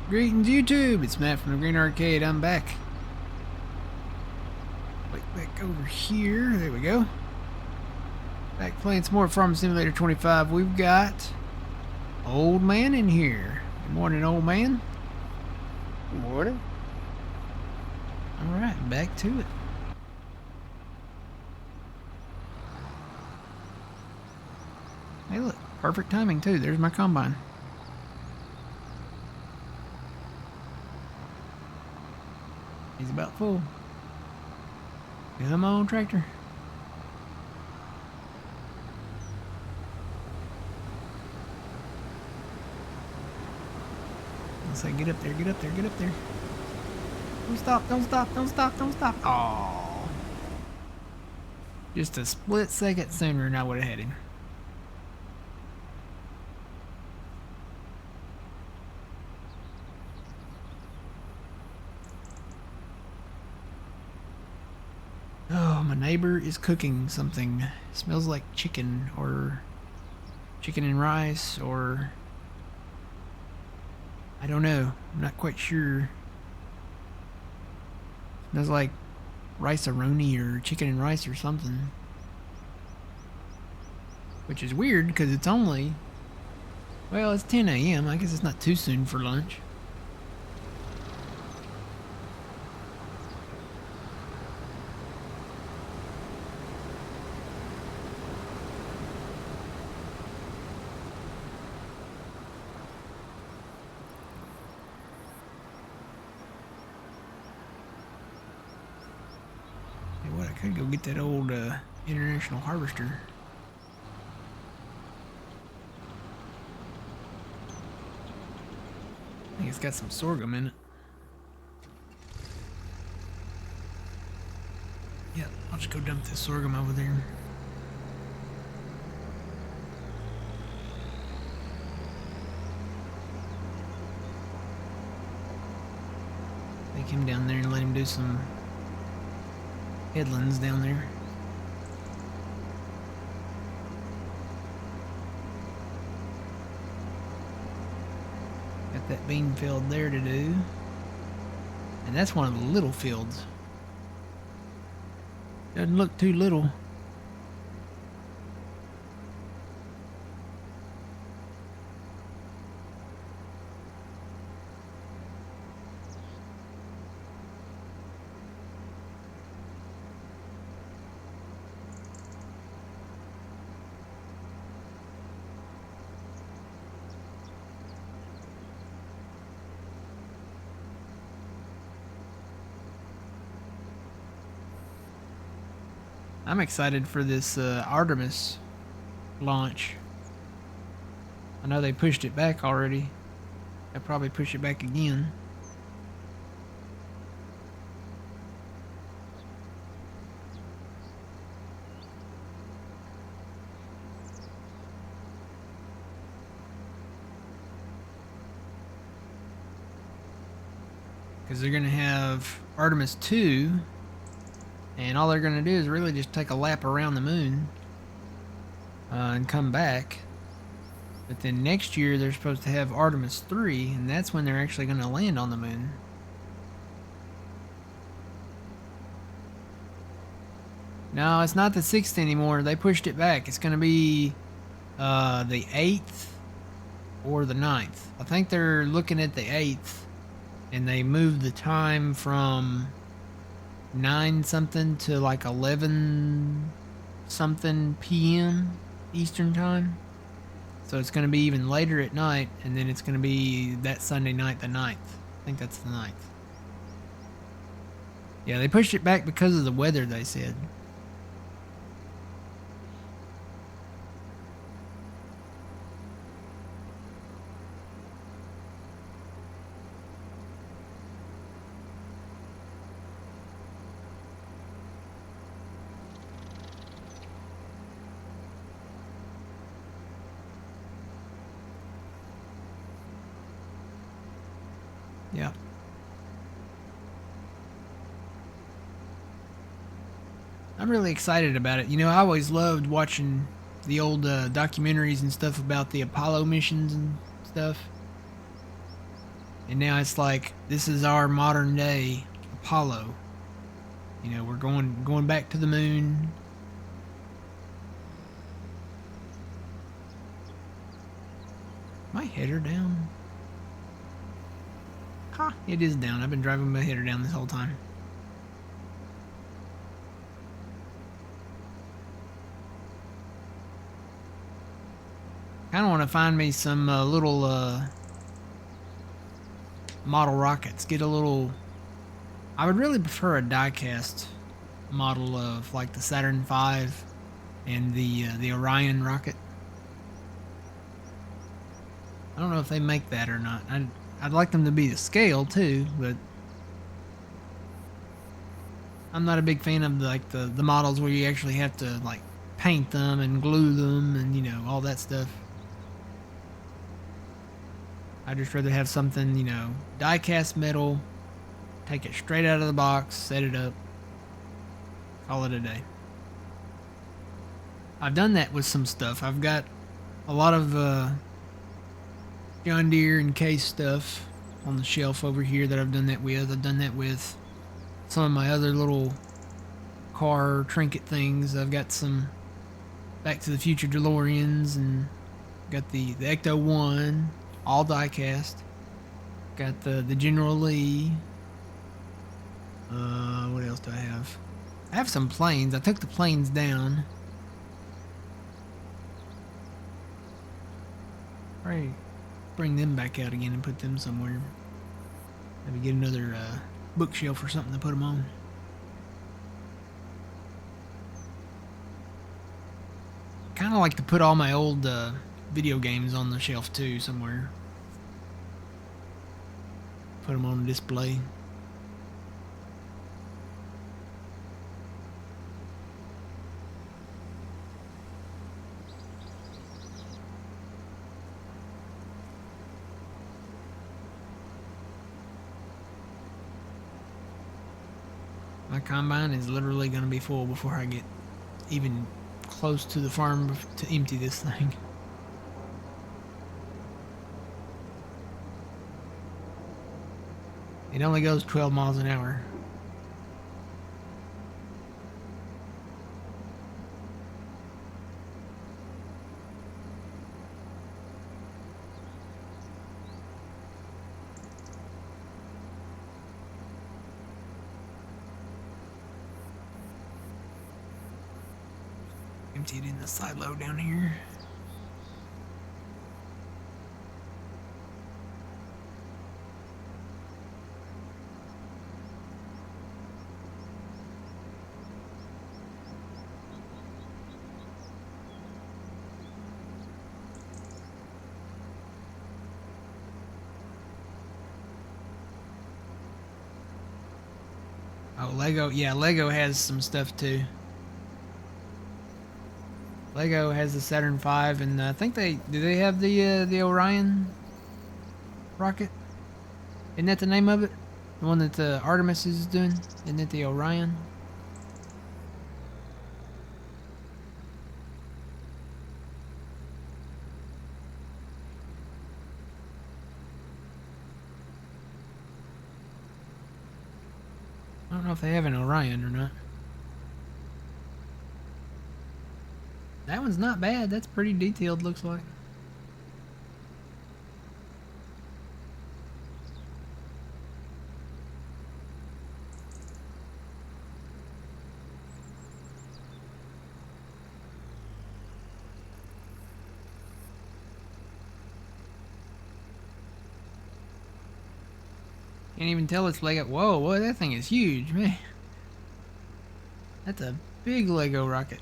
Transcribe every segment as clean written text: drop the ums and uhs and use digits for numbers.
Greetings, YouTube. It's Matt from the Green Arcade. I'm back. Wait, back over here. There we go. Back playing some more Farm Simulator 25. We've got Old Man in here. Good morning, old man. Good morning. Alright, back to it. Hey, look. Perfect timing, too. There's my combine. He's about full. Come on, tractor. Let's say get up there, get up there, get up there. Don't stop, don't stop, don't stop, don't stop. Oh. Just a split second sooner than I would have had him. Oh, my neighbor is cooking something. It smells like chicken or chicken and rice or I don't know. I'm not quite sure. It smells like rice-a-roni or chicken and rice or something. Which is weird because it's only, well, it's 10 a.m. I guess it's not too soon for lunch. What, I could go get that old International Harvester. I think it's got some sorghum in it. Yep, I'll just go dump this sorghum over there. Take him down there and let him do some headlands down there. Got that bean field there to do. And that's one of the little fields. Doesn't look too little. I'm excited for this Artemis launch. I know they pushed it back already. They'll probably push it back again. Because they're going to have Artemis 2. And all they're going to do is really just take a lap around the moon and come back. But then next year they're supposed to have Artemis 3, and that's when they're actually going to land on the moon. No, it's not the 6th anymore. They pushed it back. It's going to be the 8th or the 9th. I think they're looking at the 8th, and they moved the time from 9 something to like 11 something p.m. Eastern time. So it's going to be even later at night, and then it's going to be that Sunday night, the 9th. I think that's the 9th. Yeah, they pushed it back because of the weather, they said. Yeah. I'm really excited about it. You know, I always loved watching the old documentaries and stuff about the Apollo missions and stuff. And now it's like this is our modern day Apollo. You know, we're going back to the moon. My header down. Ha, it is down. I've been driving my header down this whole time. Kind of want to find me some little model rockets. Get a little. I would really prefer a die-cast model of like the Saturn V and the Orion rocket. I don't know if they make that or not. I'd like them to be the scale too, but I'm not a big fan of the models where you actually have to like paint them and glue them and you know all that stuff. I'd just rather have something, you know, die-cast metal, take it straight out of the box, set it up, call it a day. I've done that with some stuff. I've got a lot of John Deere and Case stuff on the shelf over here that I've done that with. I've done that with some of my other little car trinket things. I've got some Back to the Future DeLoreans and got the Ecto 1, all die-cast. Got the General Lee. What else do I have? I have some planes. I took the planes down. Probably bring them back out again and put them somewhere. Maybe get another bookshelf or something to put them on. Kind of like to put all my old video games on the shelf too somewhere. Put them on display. My combine is literally going to be full before I get even close to the farm to empty this thing. It only goes 12 miles an hour. Emptied in the silo down here. Oh, Lego. Yeah, Lego has some stuff too. Lego has the Saturn V, and I think do they have the Orion rocket? Isn't that the name of it? The one that Artemis is doing? Isn't it the Orion? I don't know if they have an Orion or not. That one's not bad. That's pretty detailed, looks like. Can't even tell it's Lego. Whoa, boy, that thing is huge, man. That's a big Lego rocket.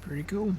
Pretty cool.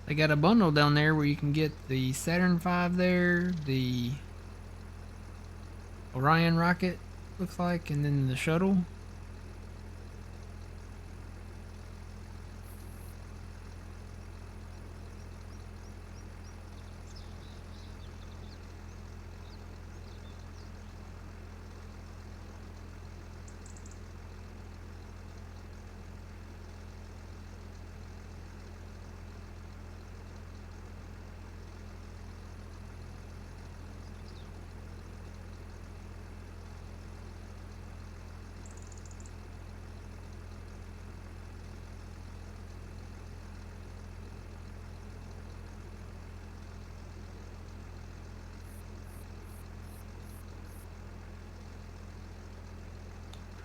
They got a bundle down there where you can get the Saturn V there, the Orion rocket, looks like, and then the shuttle.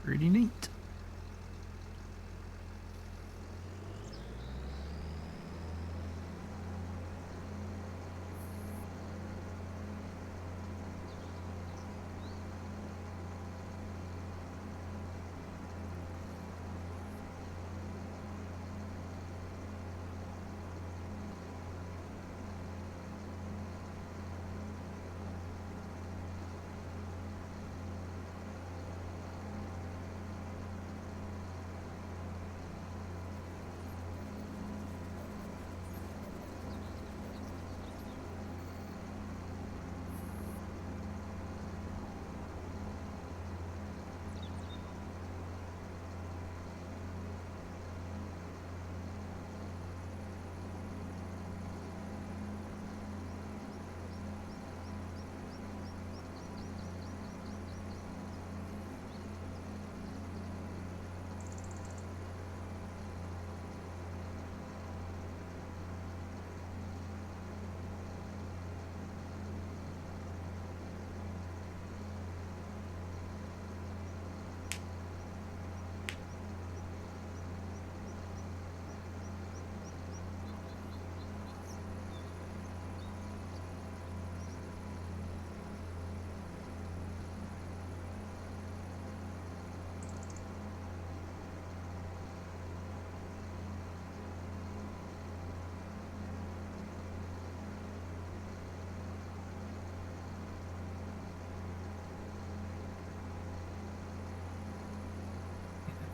Pretty neat.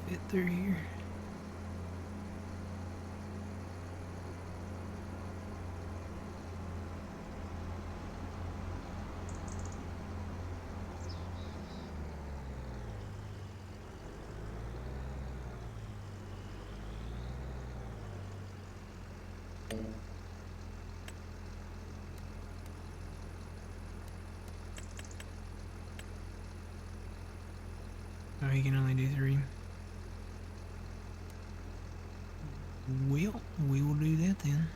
Fit through here. Oh, he can only do 3. Well, we will do that then.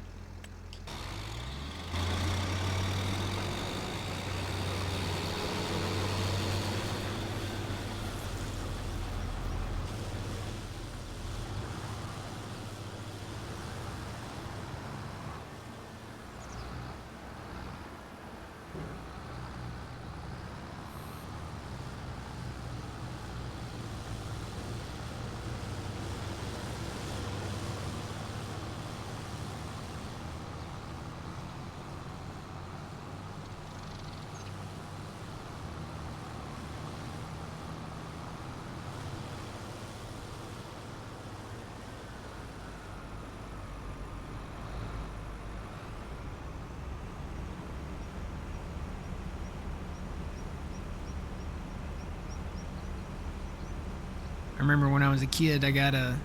I remember when I was a kid, I got a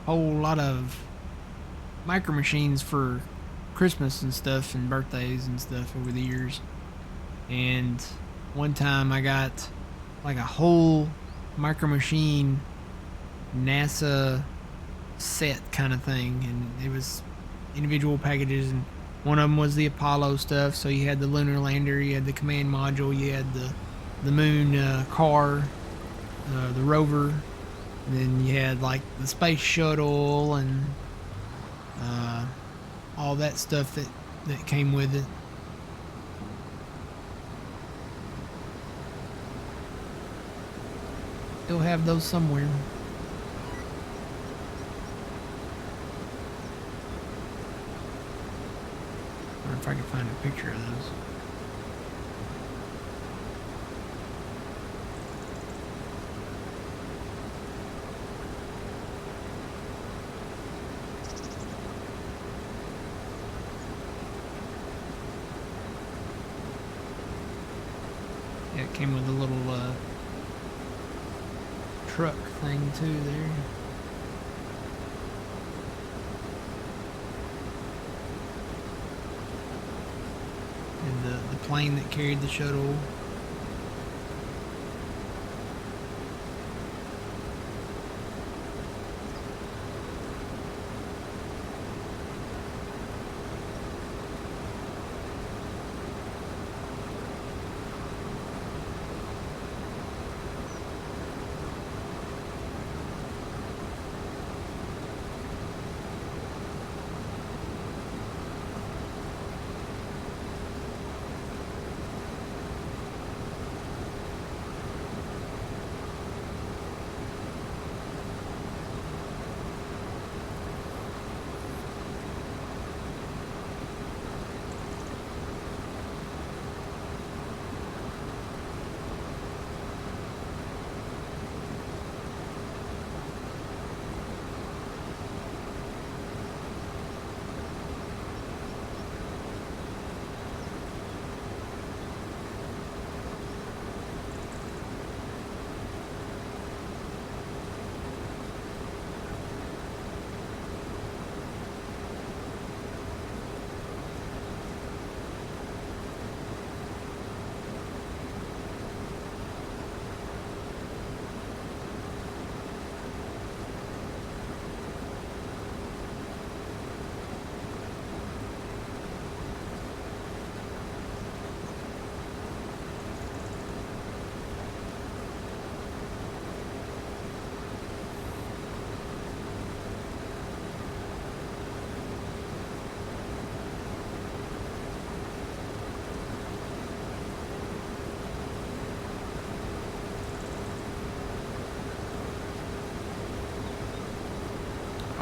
whole lot of micro machines for Christmas and stuff and birthdays and stuff over the years. And one time I got like a whole micro machine NASA set kind of thing, and it was individual packages, and one of them was the Apollo stuff. So you had the lunar lander, you had the command module, you had the moon car, the rover, and then you had like the space shuttle and all that stuff that came with it. Still have those somewhere. I can find a picture of those. Yeah, it came with a little truck thing too there. And the plane that carried the shuttle.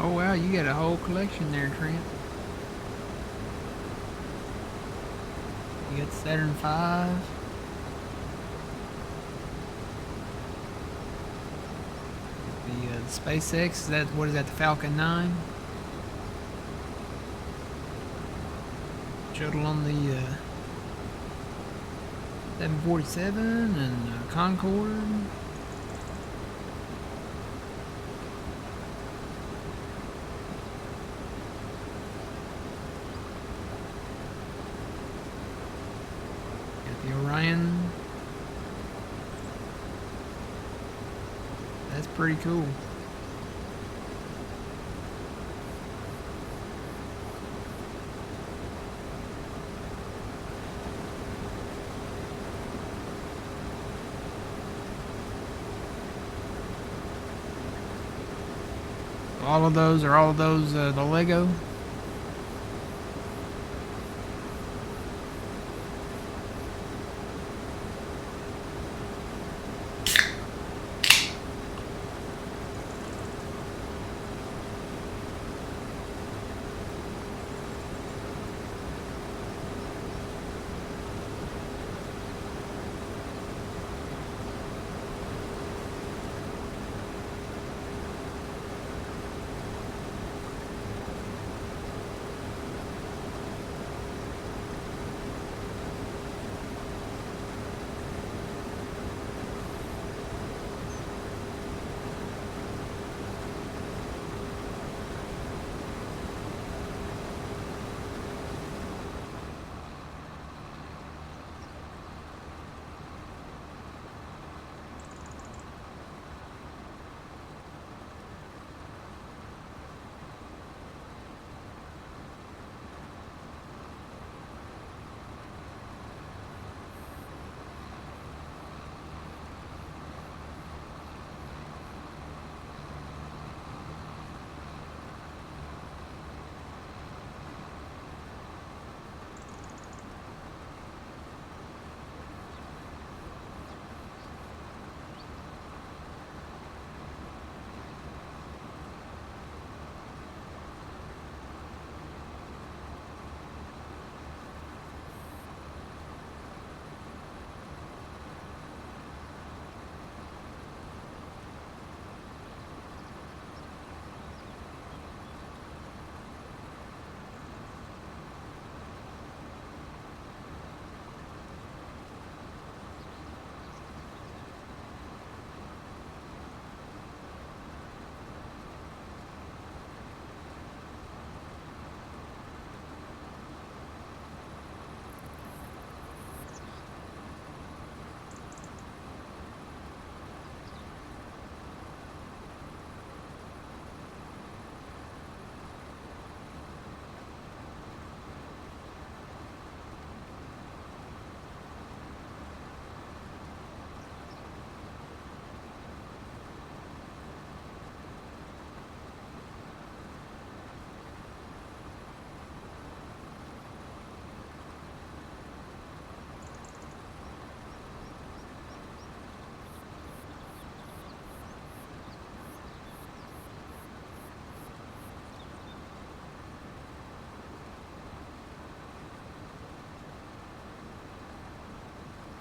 Oh wow, you got a whole collection there, Trent. You got Saturn V. The SpaceX, is that, what is that, the Falcon 9? Shuttle on the 747 and Concorde. Got the Orion. That's pretty cool. All of those the Lego?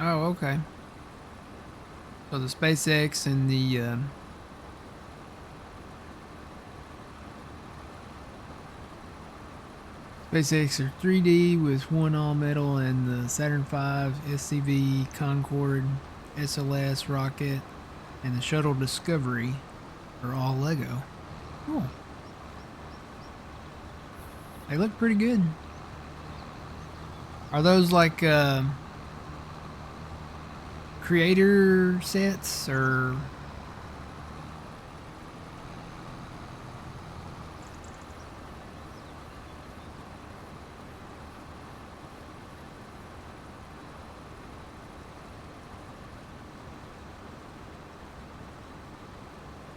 Oh, okay. So the SpaceX and the SpaceX are 3D with one all metal, and the Saturn V, SCV, Concorde, SLS rocket, and the Shuttle Discovery are all Lego. Cool. They look pretty good. Are those like creator sets or?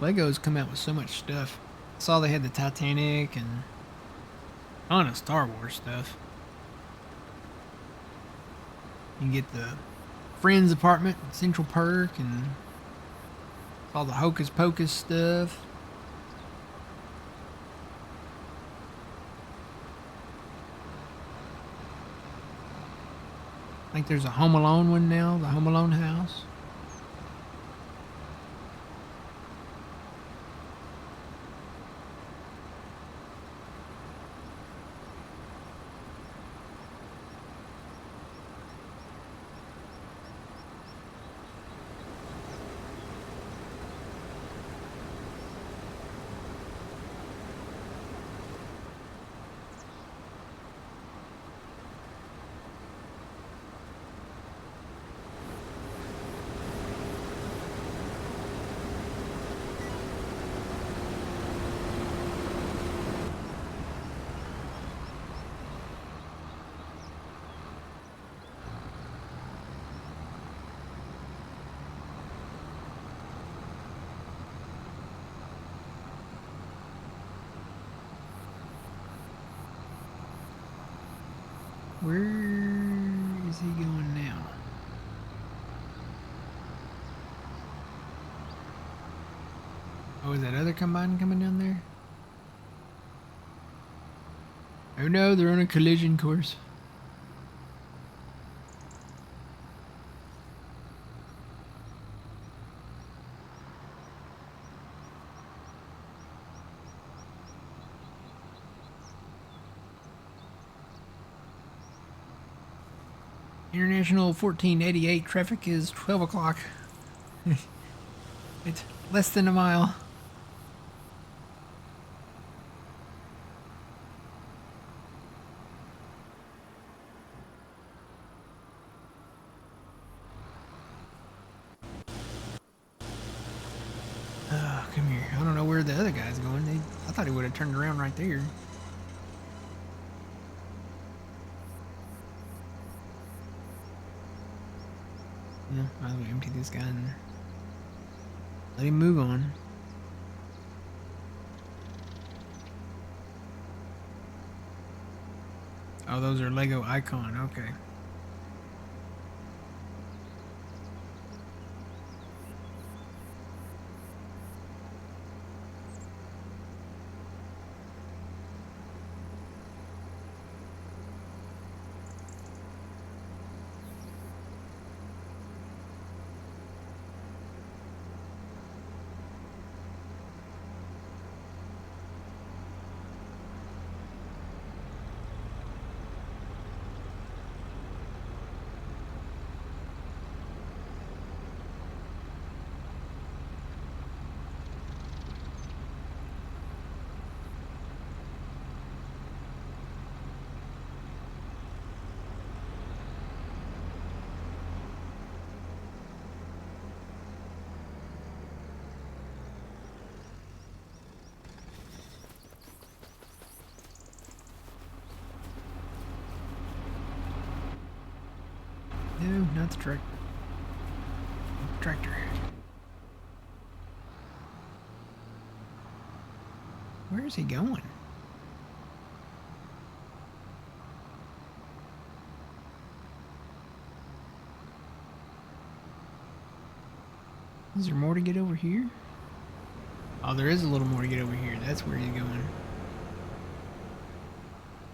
Lego's come out with so much stuff. I saw they had the Titanic and a ton of Star Wars stuff. You can get the Friends apartment, Central Perk, and all the Hocus Pocus stuff. I think there's a Home Alone one now, the Home Alone house. Where is he going now? Oh, is that other combine coming down there? Oh no, they're on a collision course. International 1488 traffic is 12 o'clock. It's less than a mile. Come here. I don't know where the other guy's going. I thought he would have turned around right there. Yeah, might as well empty this guy and let him move on. Oh, those are Lego Icon. Okay. No, not the truck. Tractor. Where is he going? Is there more to get over here? Oh, there is a little more to get over here. That's where he's going.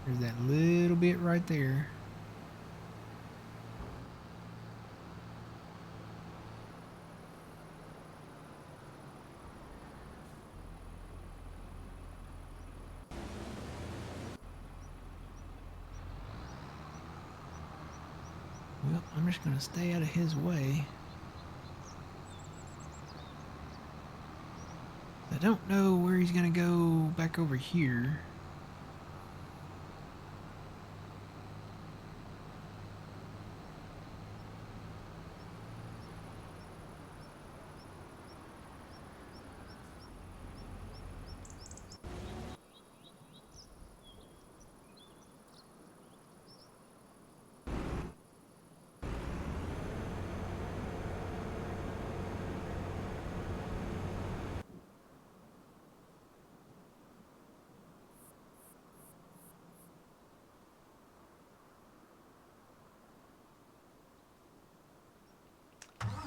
There's that little bit right there. Well, I'm just gonna stay out of his way. I don't know where he's gonna go back over here.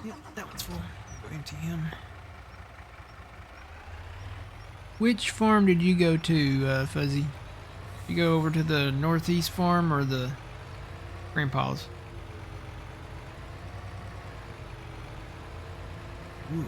Yep, that one's full. Go empty him. Which farm did you go to, Fuzzy? You go over to the northeast farm or the grandpa's? Ooh.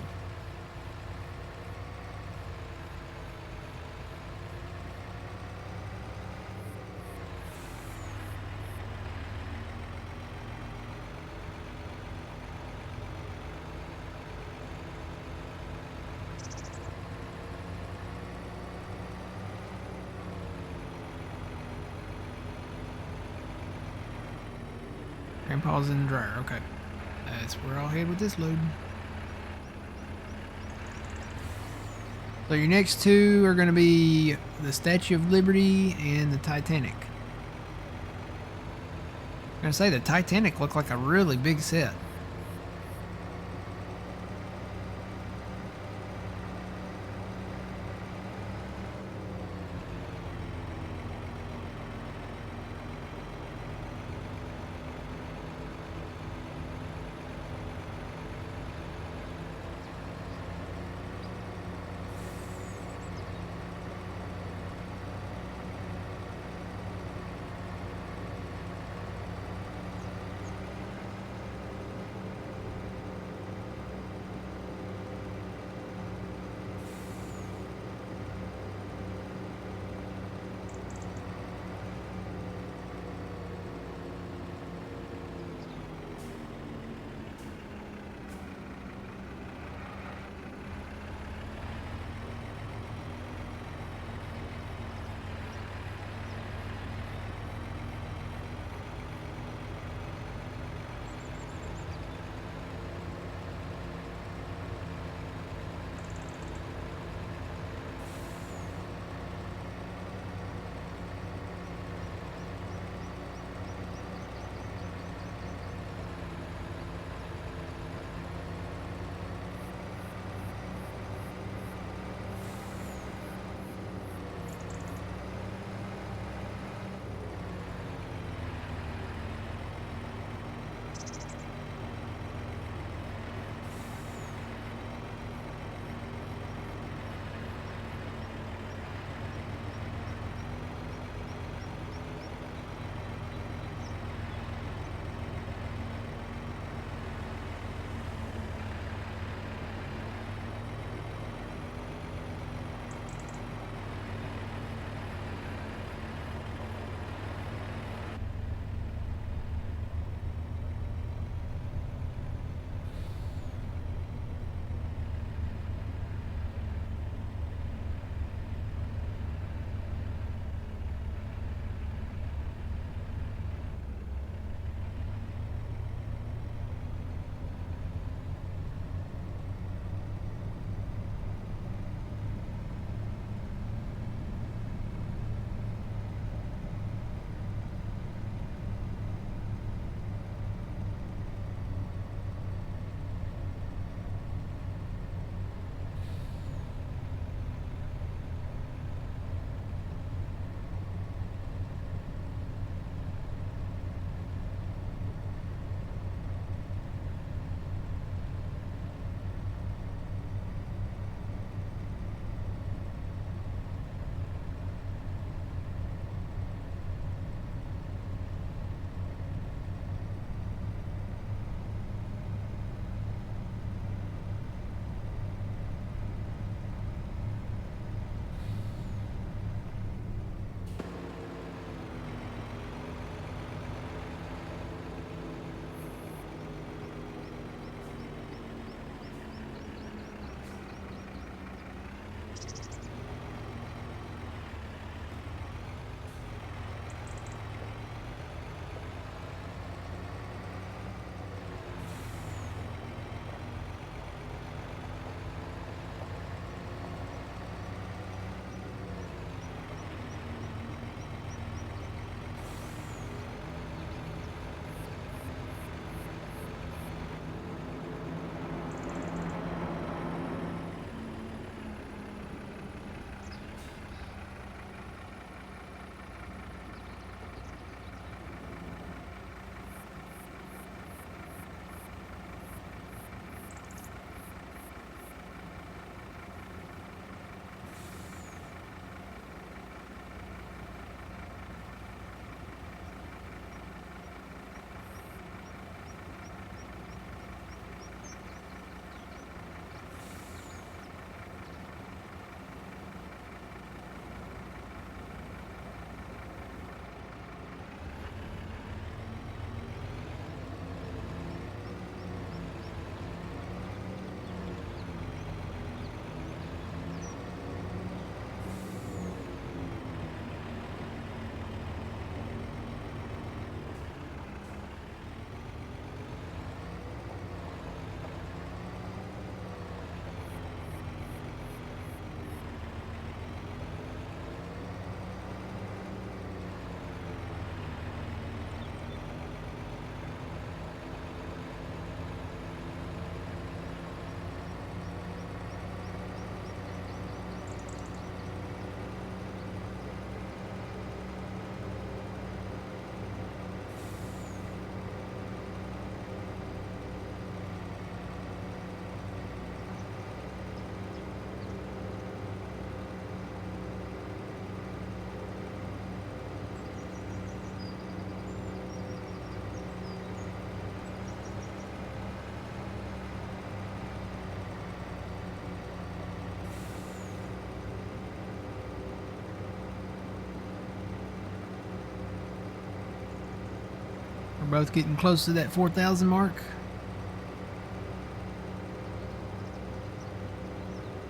Grandpa's in the dryer, okay. That's where I'll head with this load. So your next two are going to be the Statue of Liberty and the Titanic. I'm going to say the Titanic looked like a really big set. both getting close to that 4,000 mark.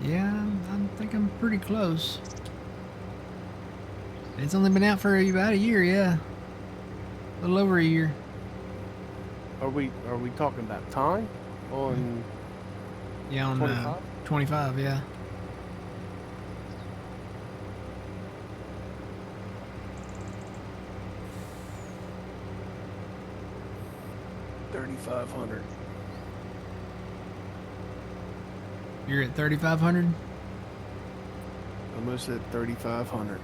Yeah, I think I'm pretty close. It's only been out for about a year, yeah. A little over a year. Are we talking about time on? Yeah, on 25? 25, yeah. $3,500. You're at 3,500? Almost at 3,500.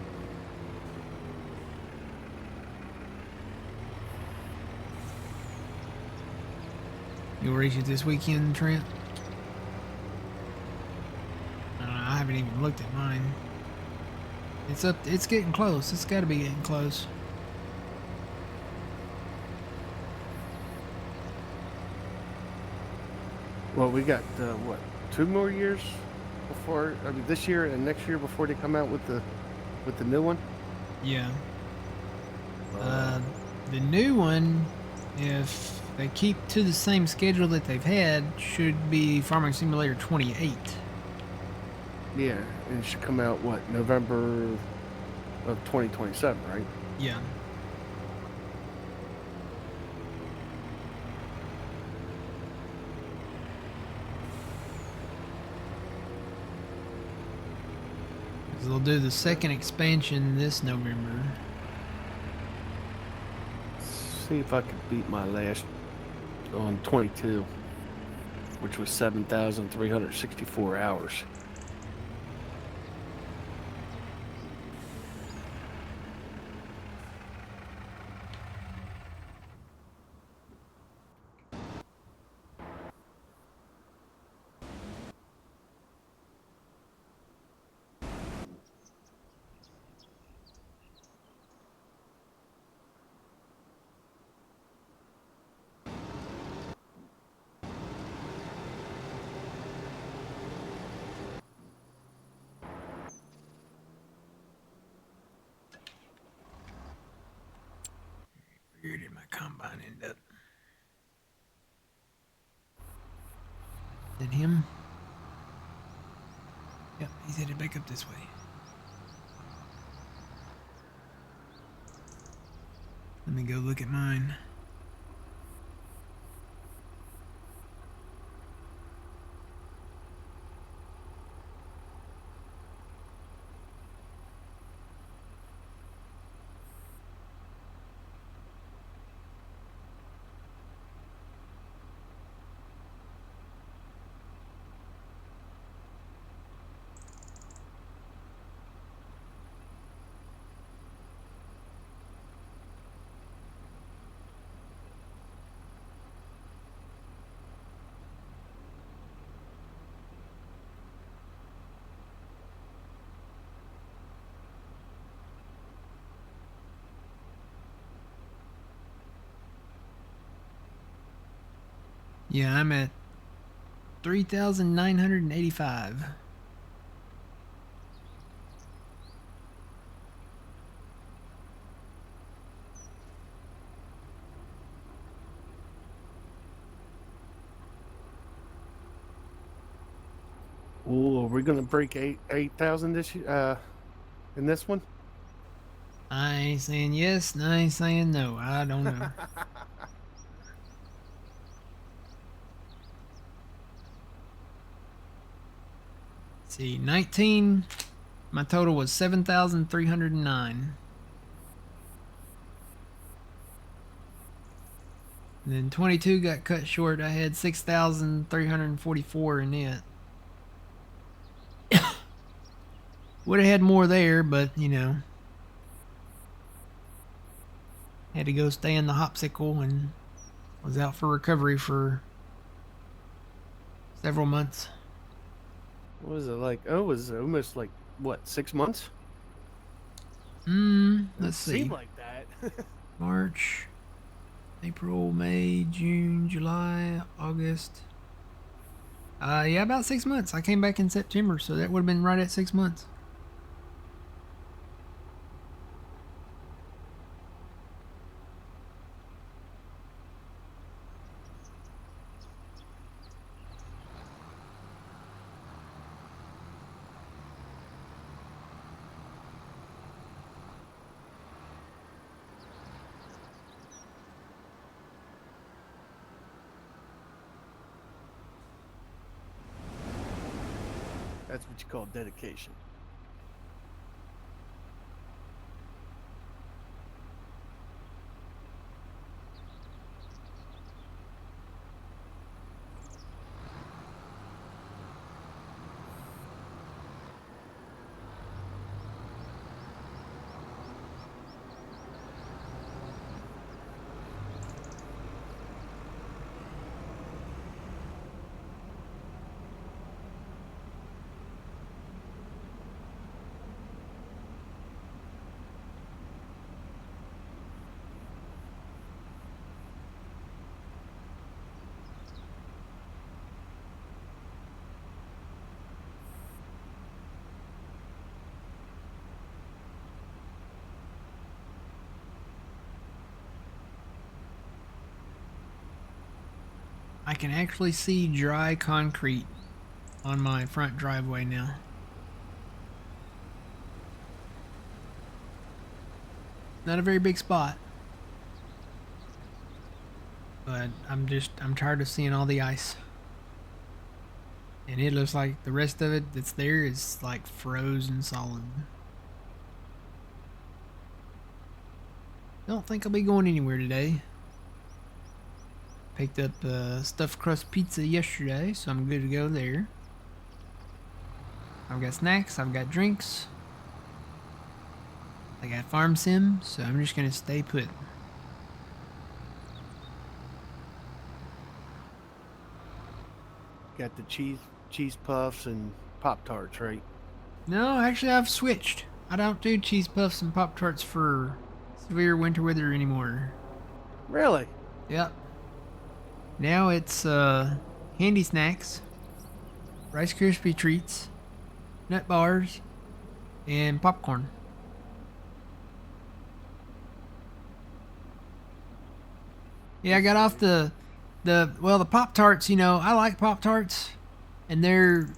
You'll reach it this weekend, Trent? I haven't even looked at mine. It's getting close. It's got to be getting close. Well, we got what, 2 more years before? I mean, this year and next year before they come out with the new one. Yeah. The new one, if they keep to the same schedule that they've had, should be Farming Simulator 28. Yeah, and it should come out what, November of 2027, right? Yeah. They'll do the second expansion this November. See if I could beat my last on 22, which was 7,364 hours. Where did my combine end up? Is it him? Yep, he's headed back up this way. Let me go look at mine. Yeah, I'm at 3,985. Oh, are we gonna break 8,000 this year? In this one? I ain't saying yes, and I ain't saying no. I don't know. See, 19, my total was 7,309. And then 22 got cut short. I had 6,344 in it. Would have had more there, but you know, had to go stay in the hopsicle and was out for recovery for several months. What was it like? Oh, it was almost like what, 6 months? Let's see. Seemed like that. March, April, May, June, July, August. Yeah, about 6 months. I came back in September, so that would have been right at 6 months. That's what you call dedication. I can actually see dry concrete on my front driveway now. Not a very big spot. But I'm tired of seeing all the ice. And it looks like the rest of it that's there is like frozen solid. Don't think I'll be going anywhere today. Picked up stuffed crust pizza yesterday, so I'm good to go there. I've got snacks, I've got drinks. I got farm sim, so I'm just gonna stay put. Got the cheese puffs and Pop Tarts, right? No, actually I've switched. I don't do cheese puffs and Pop Tarts for severe winter weather anymore. Really? Yep. Now it's handy snacks, Rice Krispie treats, nut bars, and popcorn. Yeah, I got off the Pop Tarts. You know, I like Pop Tarts, and they're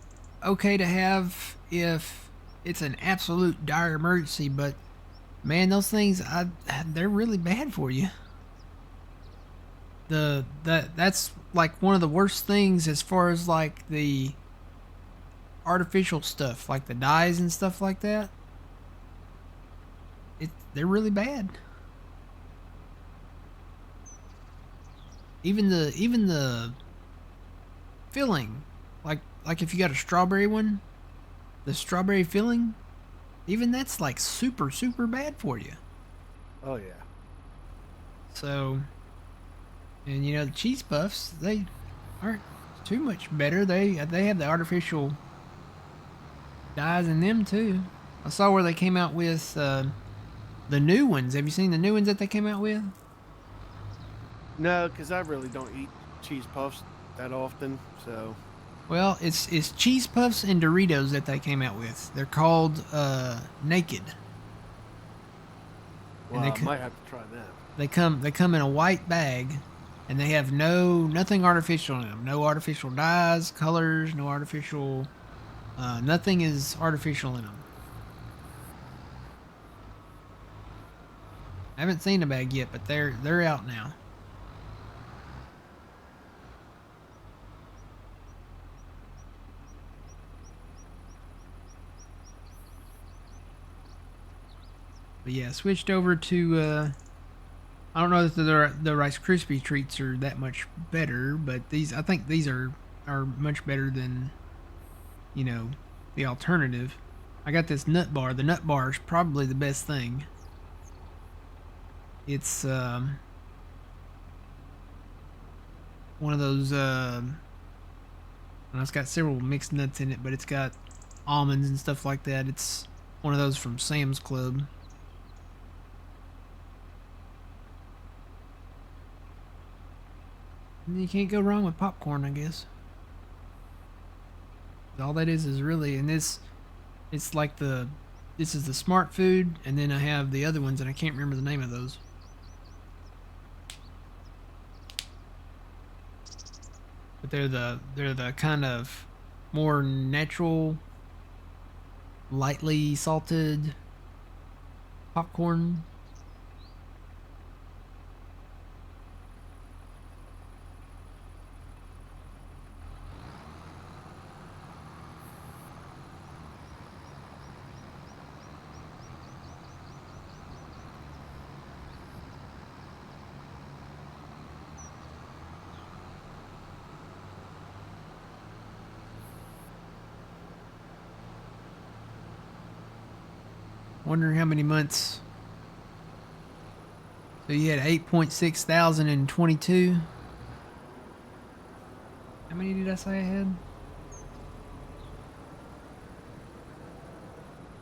okay to have if it's an absolute dire emergency. But man, those things, they're really bad for you. That's like one of the worst things as far as like the artificial stuff, like the dyes and stuff like that. They're really bad. Even the filling, like if you got a strawberry one, the strawberry filling, even that's like super bad for you. Oh yeah. So, and you know the cheese puffs, they aren't too much better. They have the artificial dyes in them too. I saw where they came out with the new ones. Have you seen the new ones that they came out with? No, because I really don't eat cheese puffs that often. So. Well, it's cheese puffs and Doritos that they came out with. They're called Naked. Well, I might have to try that. They come in a white bag, and they have nothing artificial in them. No artificial dyes, colors, no artificial. Nothing is artificial in them. I haven't seen a bag yet, but they're out now. But yeah, switched over to. I don't know if the Rice Krispie treats are that much better, but I think these are much better than, you know, the alternative. I got this nut bar. The nut bar is probably the best thing. It's one of those. It's got several mixed nuts in it, but it's got almonds and stuff like that. It's one of those from Sam's Club. And you can't go wrong with popcorn, I guess. All that is really, and it's like this is the smart food, and then I have the other ones, and I can't remember the name of those. But they're the kind of more natural, lightly salted popcorn. Wondering how many months. So you had 8.6 thousand in 22. How many did I say I had?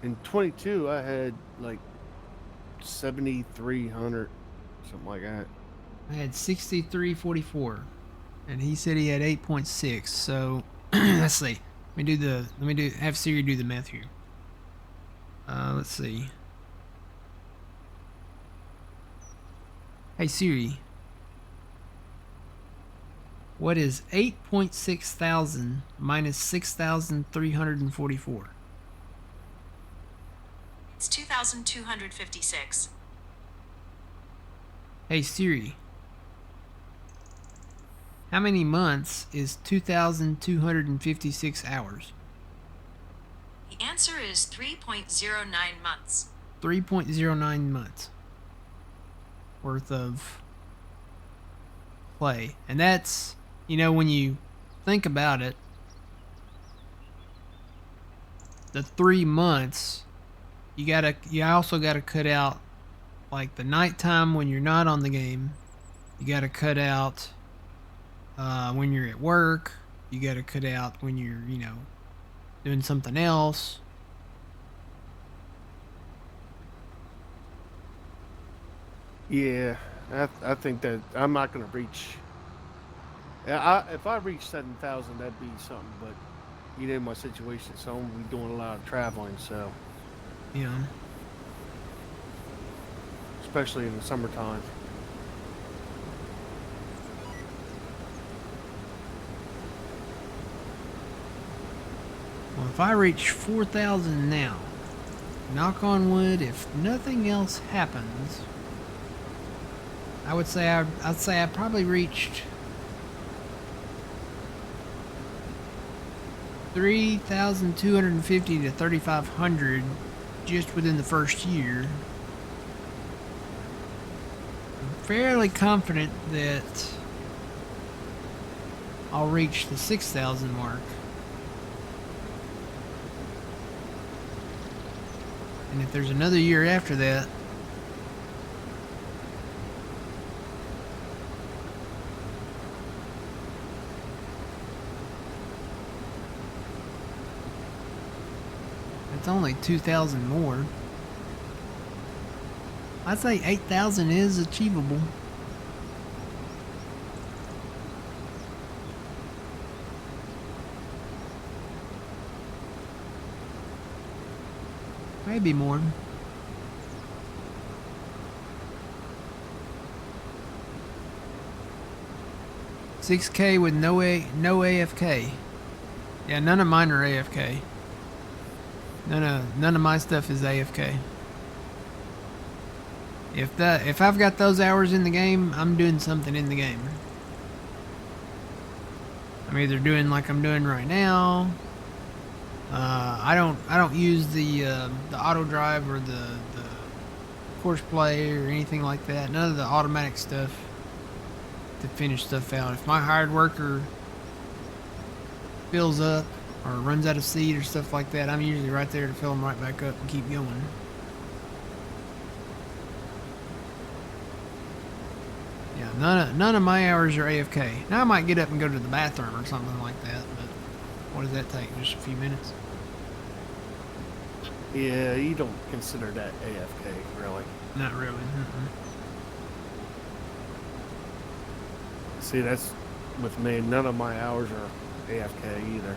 In 22, I had like 7,300, something like that. I had 6344, and he said he had 8.6. So let's see. Have Siri do the math here. Let's see. Hey Siri, what is 8.6 thousand minus 6,344? It's 2,256. Hey Siri, how many months is 2,256 hours? The answer is 3.09 months. 3.09 months worth of play. And that's, when you think about it, the 3 months, you also gotta cut out like the nighttime when you're not on the game. You gotta cut out when you're at work. You gotta cut out when you're, doing something else. Yeah, I think that I'm not gonna reach. If I reach 7,000, that'd be something. But my situation, so I'm gonna be doing a lot of traveling. So Yeah. especially in the summertime. Well, if I reach 4,000 now, knock on wood, if nothing else happens, I'd say I probably reached 3,250 to 3,500 just within the first year. I'm fairly confident that I'll reach the 6,000 mark. And if there's another year after that, it's only 2,000 more. I'd say 8,000 is achievable. Maybe more. $6K with no AFK. Yeah, none of mine are AFK. None of my stuff is AFK. If I've got those hours in the game, I'm doing something in the game. I'm either doing like I'm doing right now. I don't use the auto drive or the course play or anything like that. None of the automatic stuff to finish stuff out. If my hired worker fills up or runs out of seed or stuff like that, I'm usually right there to fill them right back up and keep going. Yeah, none of my hours are AFK. Now I might get up and go to the bathroom or something like that, but what does that take? Just a few minutes? Yeah, you don't consider that AFK, really. Not really. See, that's with me. None of my hours are AFK either.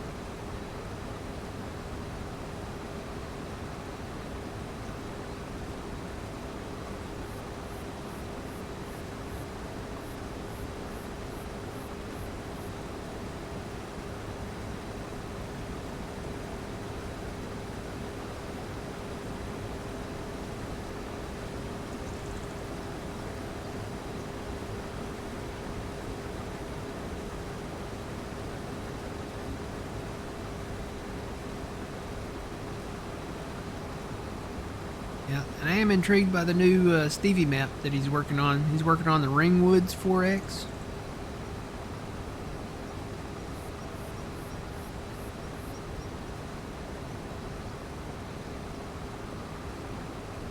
Yeah, and I am intrigued by the new Stevie map that he's working on. He's working on the Ringwoods 4X.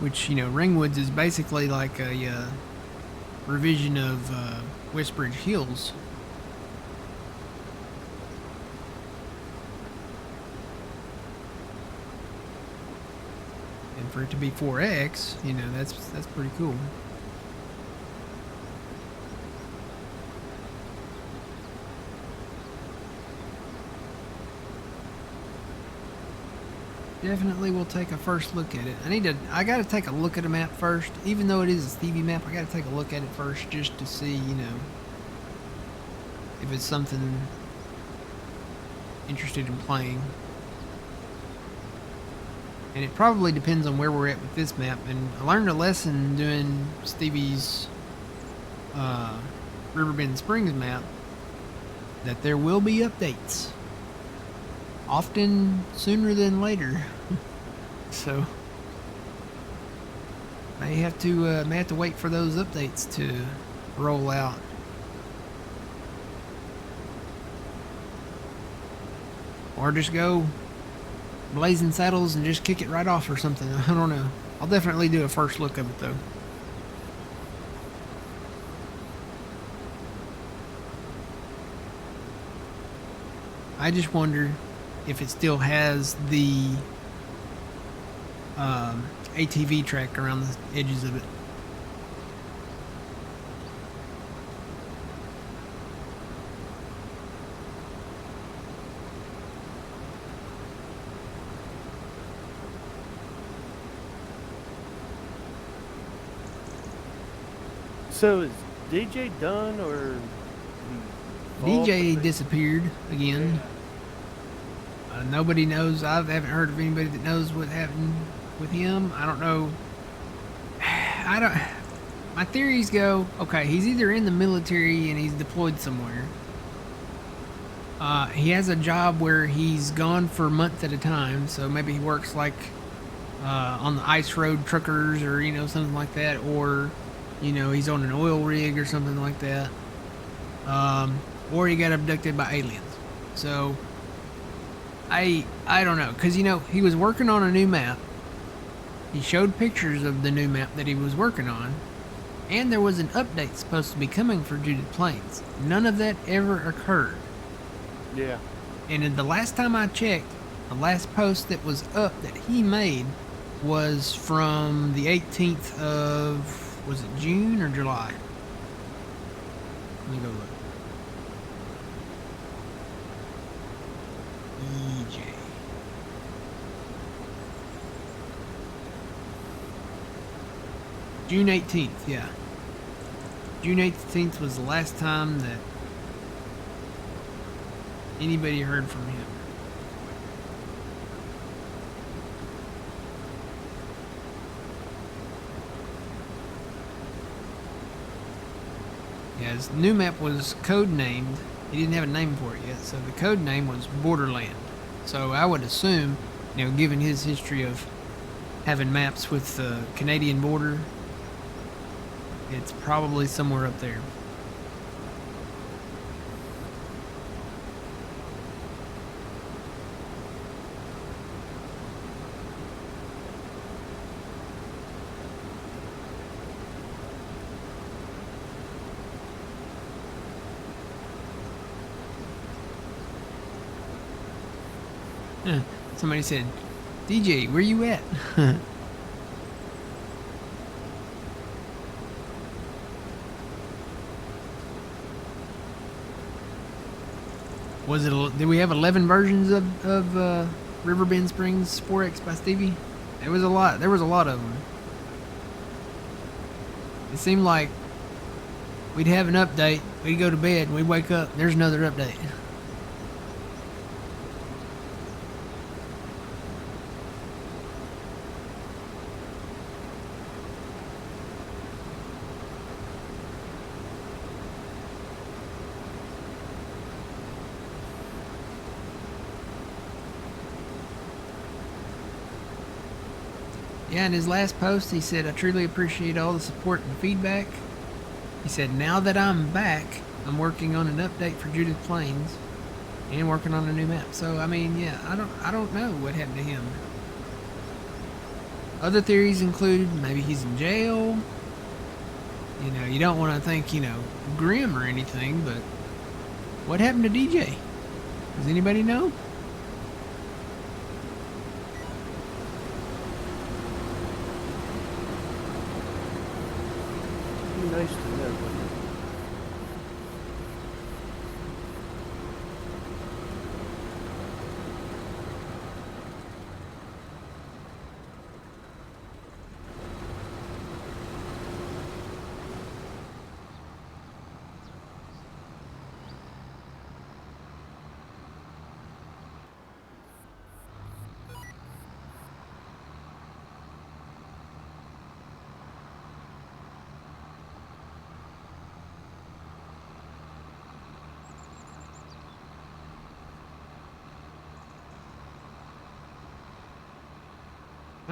which, you know, Ringwoods is basically like a revision of Westbridge Hills. And for it to be 4X, you know, that's pretty cool. Definitely will take a first look at it. I gotta take a look at a map first. Even though it is a Stevie map, I gotta take a look at it first just to see, you know, if it's something interested in playing. And it probably depends on where we're at with this map. And I learned a lesson doing Stevie's Riverbend Springs map that there will be updates. Often sooner than later. So may have to wait for those updates to roll out. Or just go blazing saddles and just kick it right off or something. I don't know. I'll definitely do a first look of it though. I just wonder if it still has the ATV track around the edges of it. So is DJ done or DJ disappeared again. Nobody knows. I haven't heard of anybody that knows what happened with him. I don't know. My theories go, okay, he's either in the military and he's deployed somewhere. He has a job where he's gone for months at a time, so maybe he works like on the ice road truckers or, you know, something like that, or, you know, he's on an oil rig or something like that. Or he got abducted by aliens. So I don't know, because, you know, he was working on a new map. He showed pictures of the new map that he was working on, and there was an update supposed to be coming for Judith Plains. None of that ever occurred. Yeah. And the last time I checked, the last post that was up that he made was from the 18th of, was it June or July? Let me go look. EJ. June 18th, yeah. June 18th was the last time that anybody heard from him. Yeah, his new map was code named. He didn't have a name for it yet, so the code name was Borderland. So I would assume, you know, given his history of having maps with the Canadian border, it's probably somewhere up there. Somebody said, DJ, where you at? Was it? Did we have 11 versions of Riverbend Springs 4X by Stevie? It was a lot. There was a lot of them. It seemed like we'd have an update, we'd go to bed, and we'd wake up, there's another update. Yeah, in his last post, he said, I truly appreciate all the support and feedback. He said, now that I'm back, I'm working on an update for Judith Plains and working on a new map. So, I mean, yeah, I don't know what happened to him. Other theories include maybe he's in jail. You know, you don't want to think, grim or anything, but what happened to DJ? Does anybody know? It'd be nice to know, wouldn't it?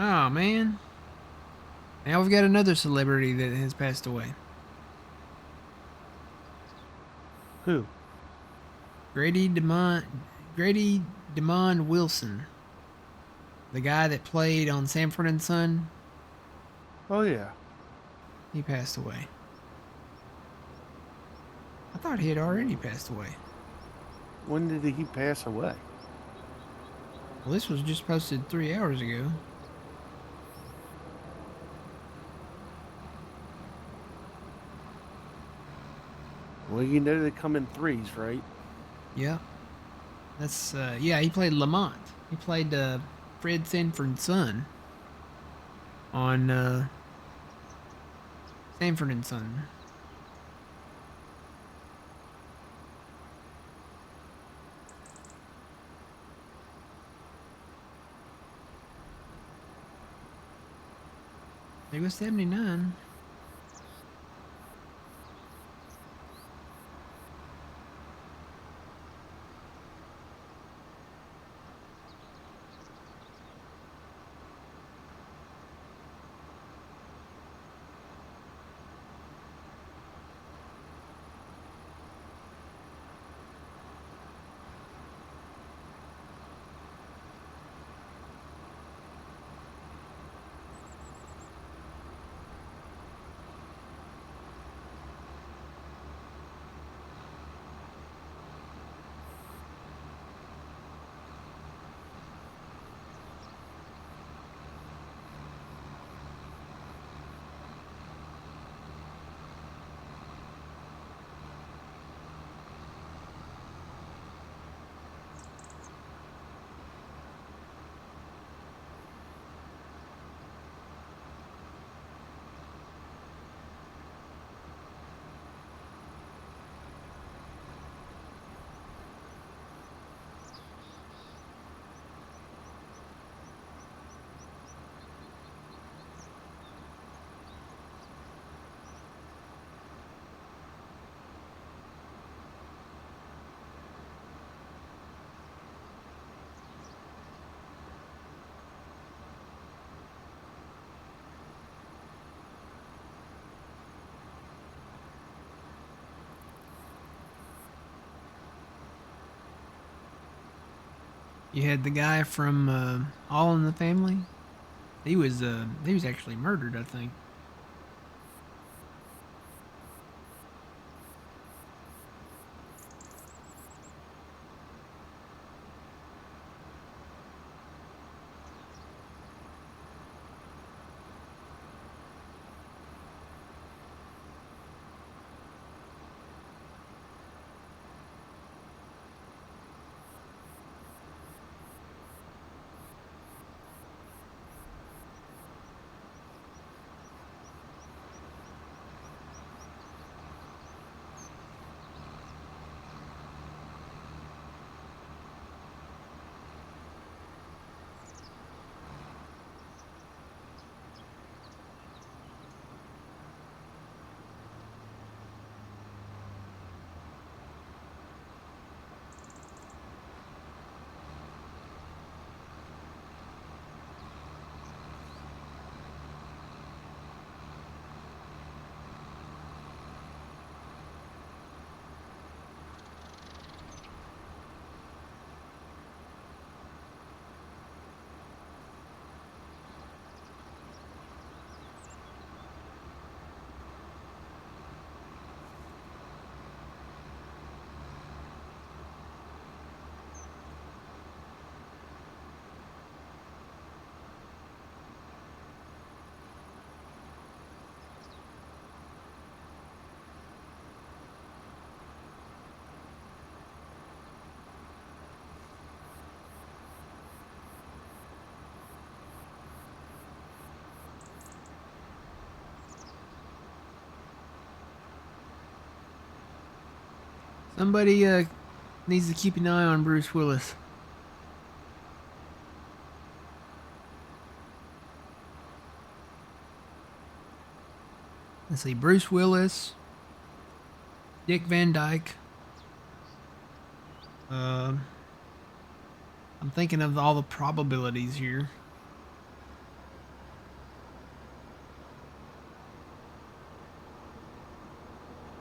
Oh, man. Now we've got another celebrity that has passed away. Who? Grady DeMond Wilson. The guy that played on Sanford and Son. Oh yeah. He passed away. I thought he had already passed away. When did he pass away? Well, this was just posted 3 hours ago. Well, you know they come in threes, right? Yeah. That's, yeah, he played Lamont. He played Fred Sanford's son on Sanford and Son. He was 79. You had the guy from All in the Family. He was actually murdered, I think. Somebody needs to keep an eye on Bruce Willis. Let's see, Bruce Willis, Dick Van Dyke. I'm thinking of all the probabilities here.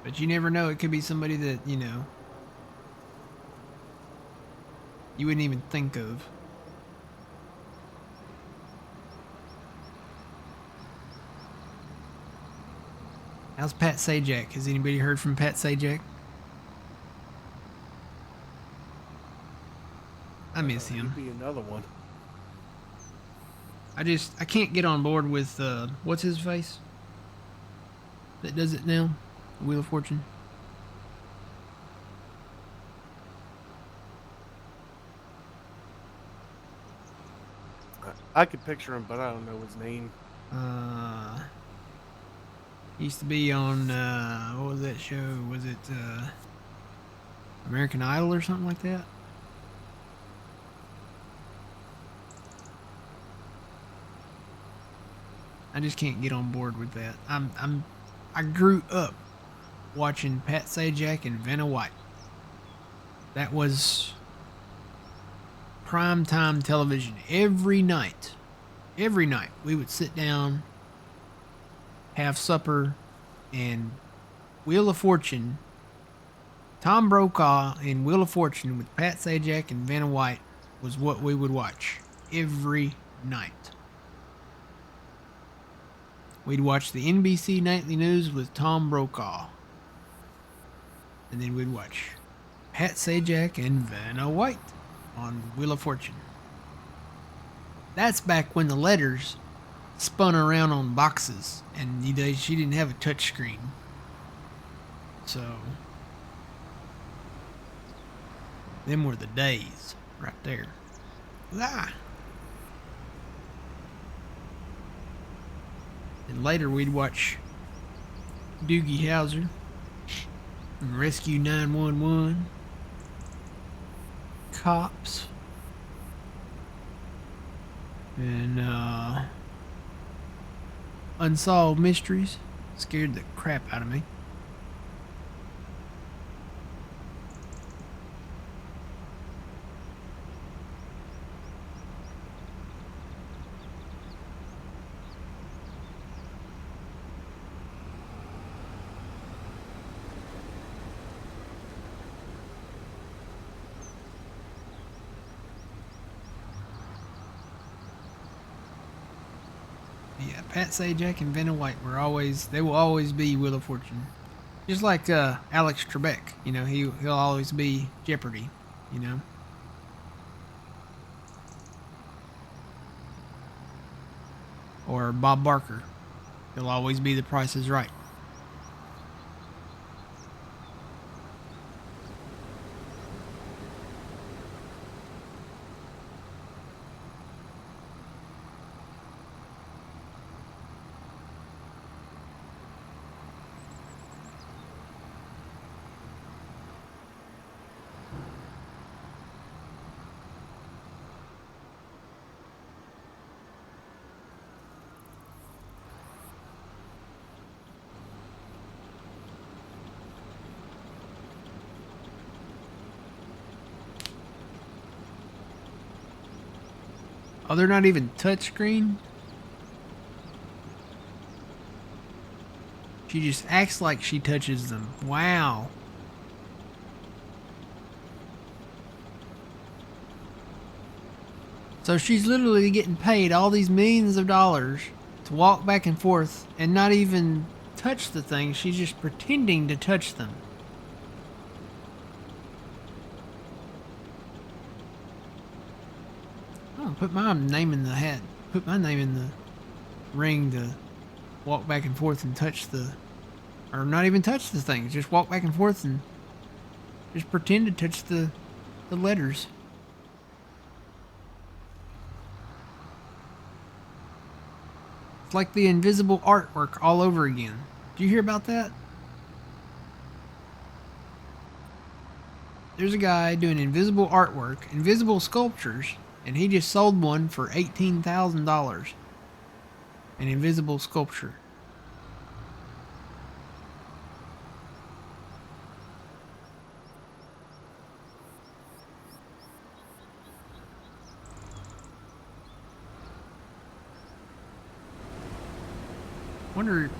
But you never know. It could be somebody that, you know, you wouldn't even think of. How's Pat Sajak? Has anybody heard from Pat Sajak? I miss him. He'd be another one. I can't get on board with what's his face that does it now, Wheel of Fortune. I could picture him, but I don't know his name. He used to be on what was that show? Was it American Idol or something like that? I just can't get on board with that. I grew up watching Pat Sajak and Vanna White. That was prime time television every night. Every night we would sit down, have supper, and Wheel of Fortune. Tom Brokaw and Wheel of Fortune with Pat Sajak and Vanna White was what we would watch every night. We'd watch the NBC Nightly News with Tom Brokaw. And then we'd watch Pat Sajak and Vanna White on Wheel of Fortune. That's back when the letters spun around on boxes and she didn't have a touch screen. So, them were the days right there. Ah. And later we'd watch Doogie Howser and Rescue 911, Cops, and Unsolved Mysteries. Scared the crap out of me. Yeah, Pat Sajak and Vanna White they will always be Wheel of Fortune. Just like Alex Trebek, you know, he'll always be Jeopardy, you know. Or Bob Barker, he'll always be The Price is Right. Oh, they're not even touchscreen? She just acts like she touches them. Wow. So she's literally getting paid all these millions of dollars to walk back and forth and not even touch the thing. She's just pretending to touch them. Oh, put my name in the hat. Put my name in the ring to walk back and forth and touch the... Or not even touch the thing. Just walk back and forth and just pretend to touch the letters. It's like the invisible artwork all over again. Did you hear about that? there's a guy doing invisible artwork, invisible sculptures, and he just sold one for $18,000. An invisible sculpture.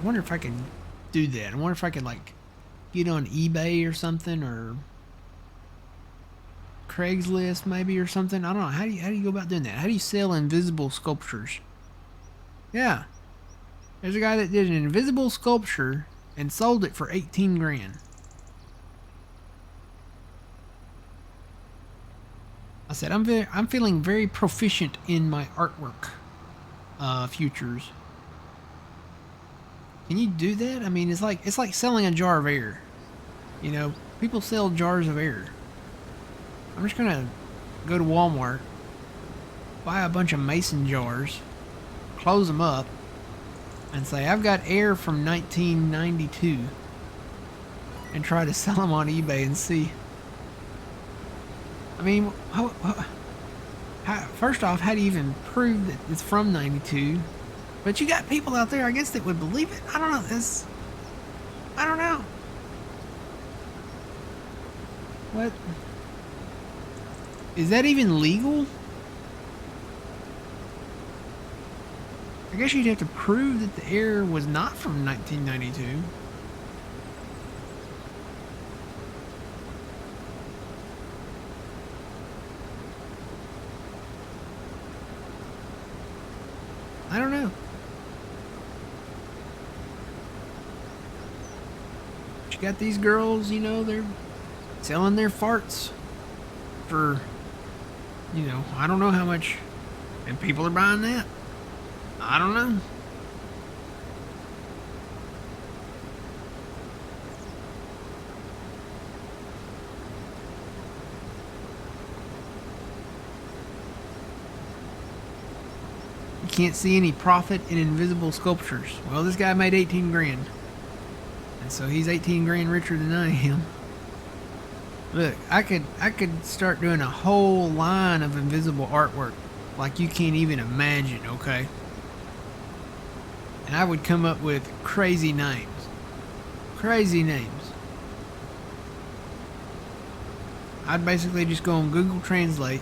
Wonder if I could do that. I wonder if I could like get on eBay or something, or Craigslist maybe, or something. I don't know. How do you go about doing that? How do you sell invisible sculptures? Yeah. There's a guy that did an invisible sculpture and sold it for 18 grand. I said I'm feeling very proficient in my artwork futures. Can you do that? I mean, it's like selling a jar of air. You know, people sell jars of air. I'm just gonna go to Walmart, buy a bunch of mason jars, close them up, and say I've got air from 1992, and try to sell them on eBay and see. I mean, first off, how do you even prove that it's from 92? But you got people out there, I guess, that would believe it. I don't know. I don't know. What? Is that even legal? I guess you'd have to prove that the air was not from 1992. I don't know. But you got these girls, you know, they're selling their farts for, you know, I don't know how much, and people are buying that. I don't know. You can't see any profit in invisible sculptures. Well, this guy made 18 grand. And so he's 18 grand richer than I am. Look, I could start doing a whole line of invisible artwork like you can't even imagine, okay? And I would come up with crazy names. Crazy names. I'd basically just go on Google Translate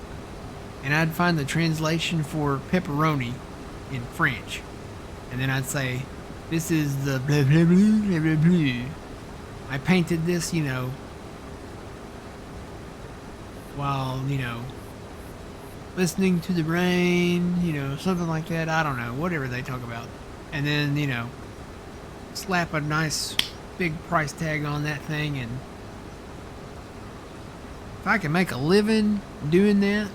and I'd find the translation for pepperoni in French. And then I'd say, this is the blah blah blah blah blah blah. I painted this, you know, while, you know, listening to the rain, you know, something like that. I don't know, whatever they talk about. And then, you know, slap a nice big price tag on that thing. And if I can make a living doing that,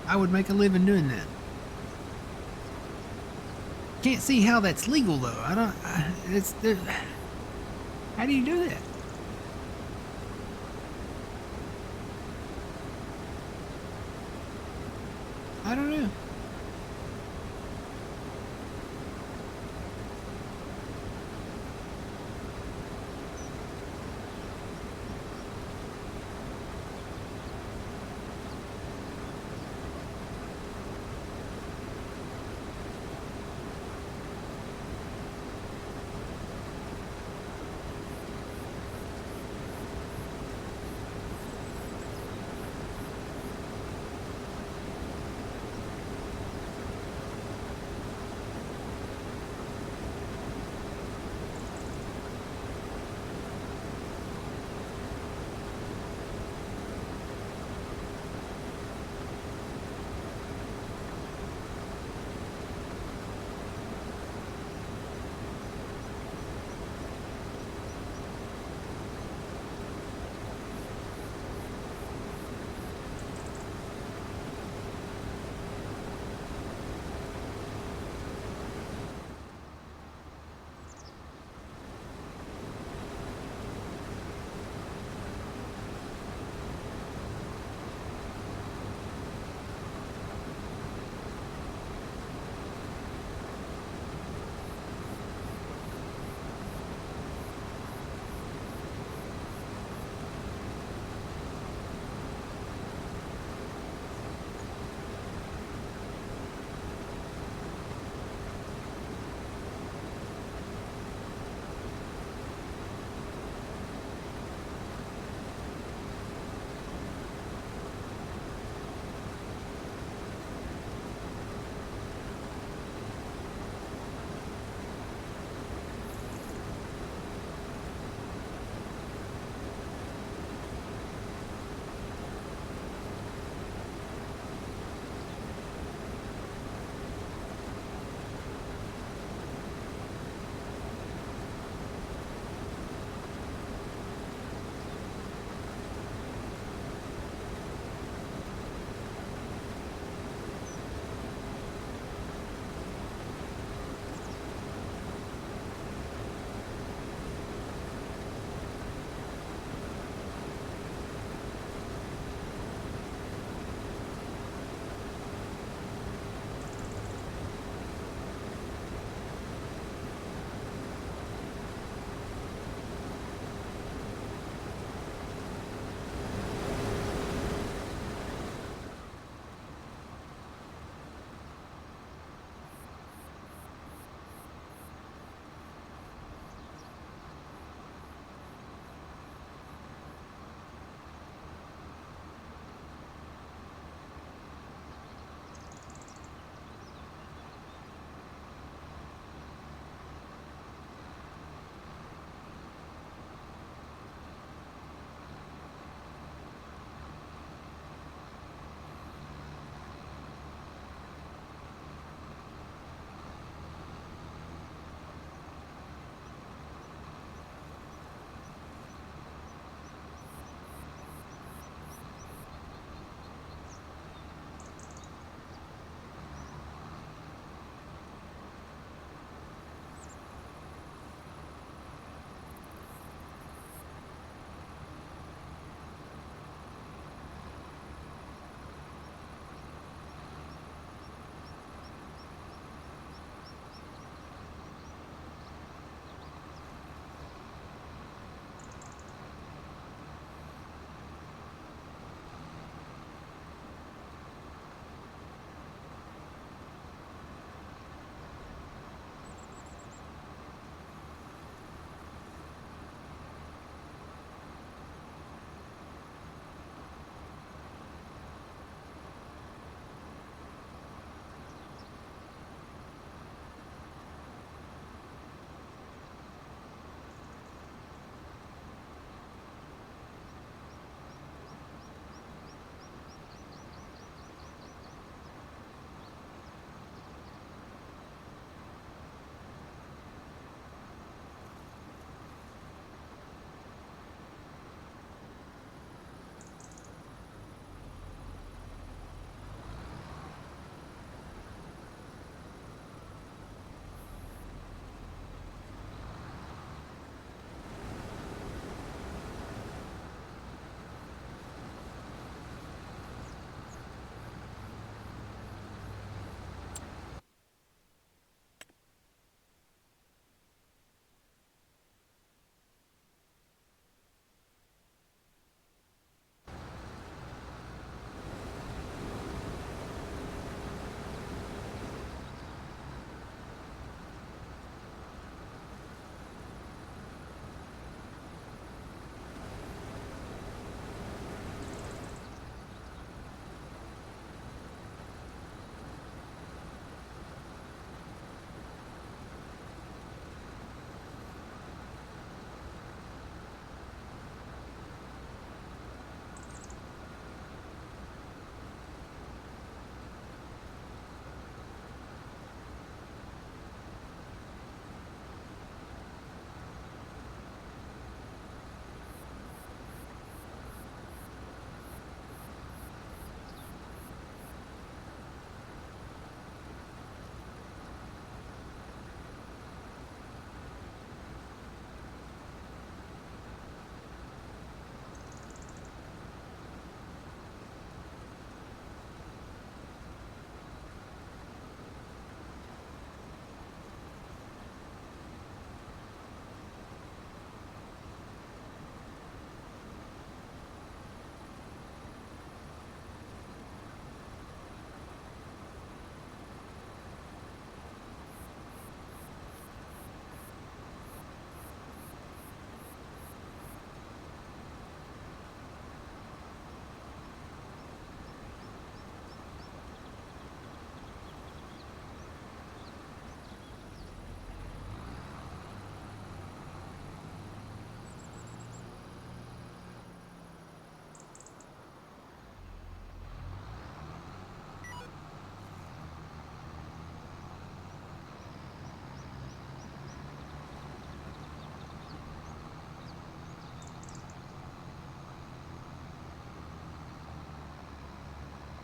I would make a living doing that. Can't see how that's legal though. How do you do that? I don't know.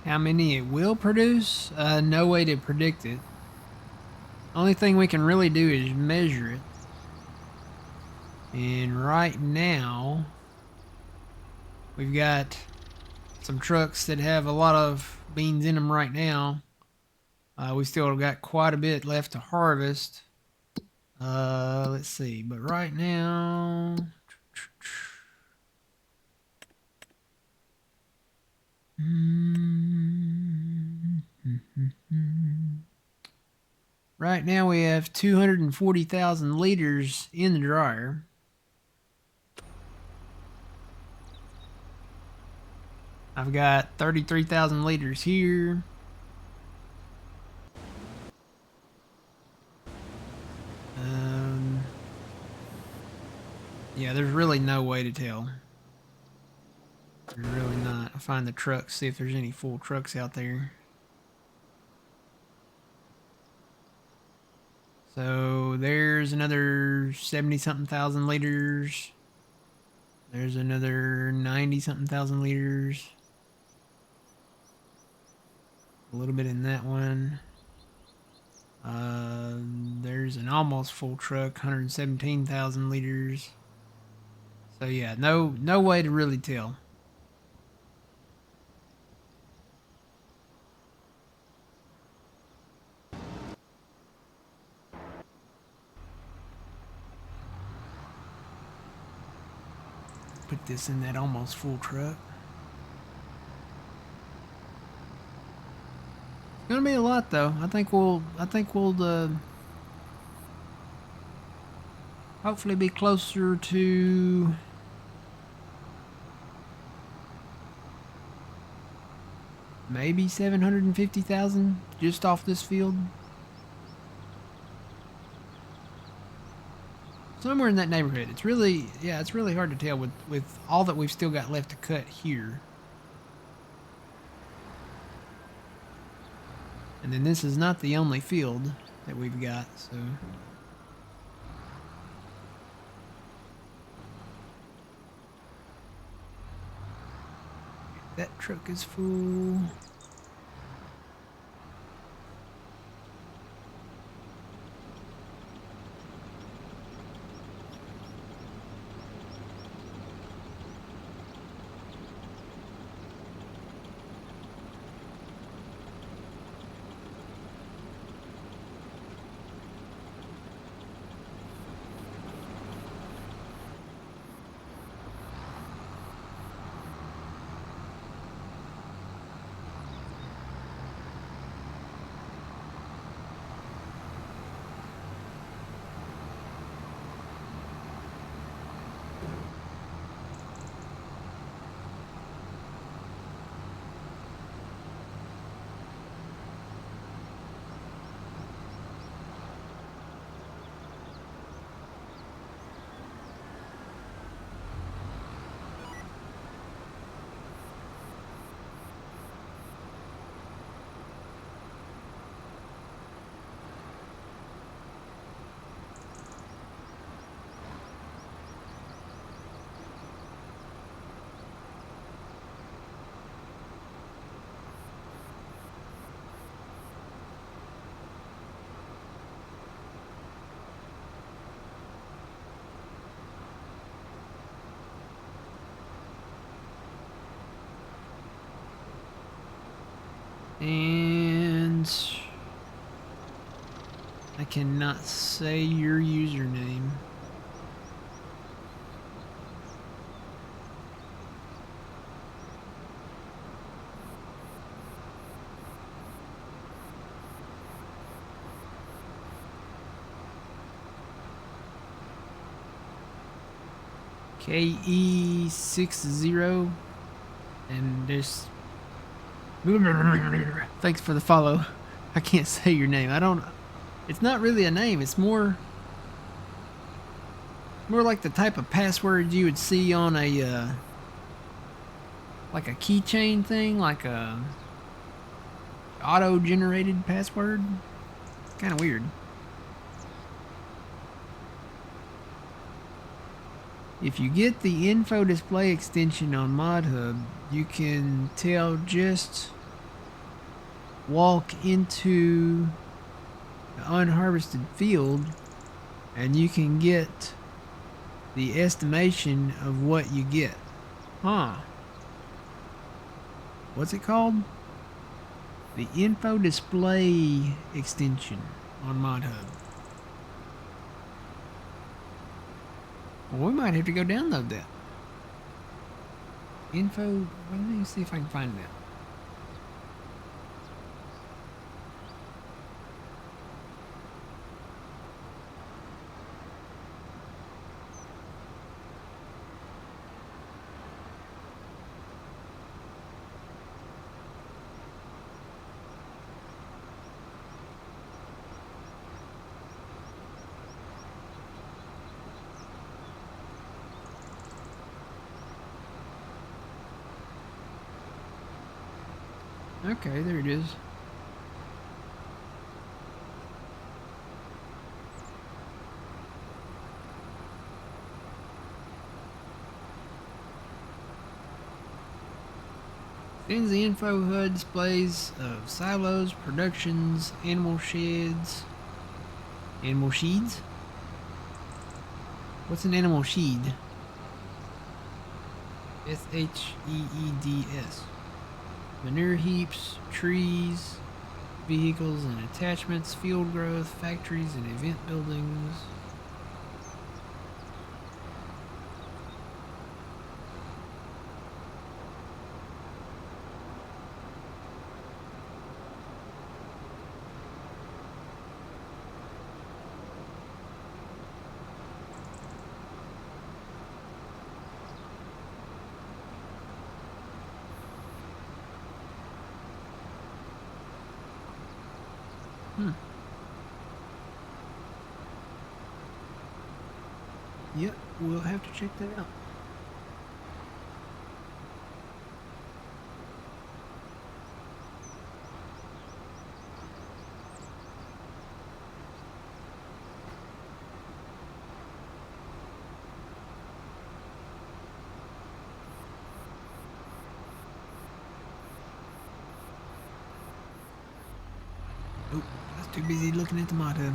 How many it will produce? No way to predict it. Only thing we can really do is measure it. And right now, we've got some trucks that have a lot of beans in them right now. We still got quite a bit left to harvest. Let's see, but right now, right now we have 240,000 liters in the dryer. I've got 33,000 liters here. Yeah, there's really no way to tell. There's really not. I'll find the trucks, see if there's any full trucks out there. So there's another 70-something thousand liters. There's another 90-something thousand liters. A little bit in that one. There's an almost full truck, 117,000 liters. So yeah, no way to really tell. Put this in that almost full truck. It's gonna be a lot though. I think we'll hopefully be closer to maybe 750,000 just off this field. Somewhere in that neighborhood. It's really, yeah, it's really hard to tell with all that we've still got left to cut here. And then this is not the only field that we've got, so. That truck is full. And I cannot say your username. KE60 and this. Thanks for the follow. I can't say your name. It's not really a name. It's more like the type of password you would see on a like a keychain thing, like a auto-generated password. Kind of weird. If you get the info display extension on ModHub, you can tell just walk into the unharvested field and you can get the estimation of what you get. Huh. What's it called? The info display extension on ModHub. Well, we might have to go download that. Info, let me see if I can find that. Okay, there it is. Sends the info HUD displays of silos, productions, animal sheds. Animal sheds? What's an animal shed? SHEEDS. Manure heaps, trees, vehicles and attachments, field growth, factories and event buildings. Yep, we'll have to check that out. Oh, I was too busy looking at the mod hub.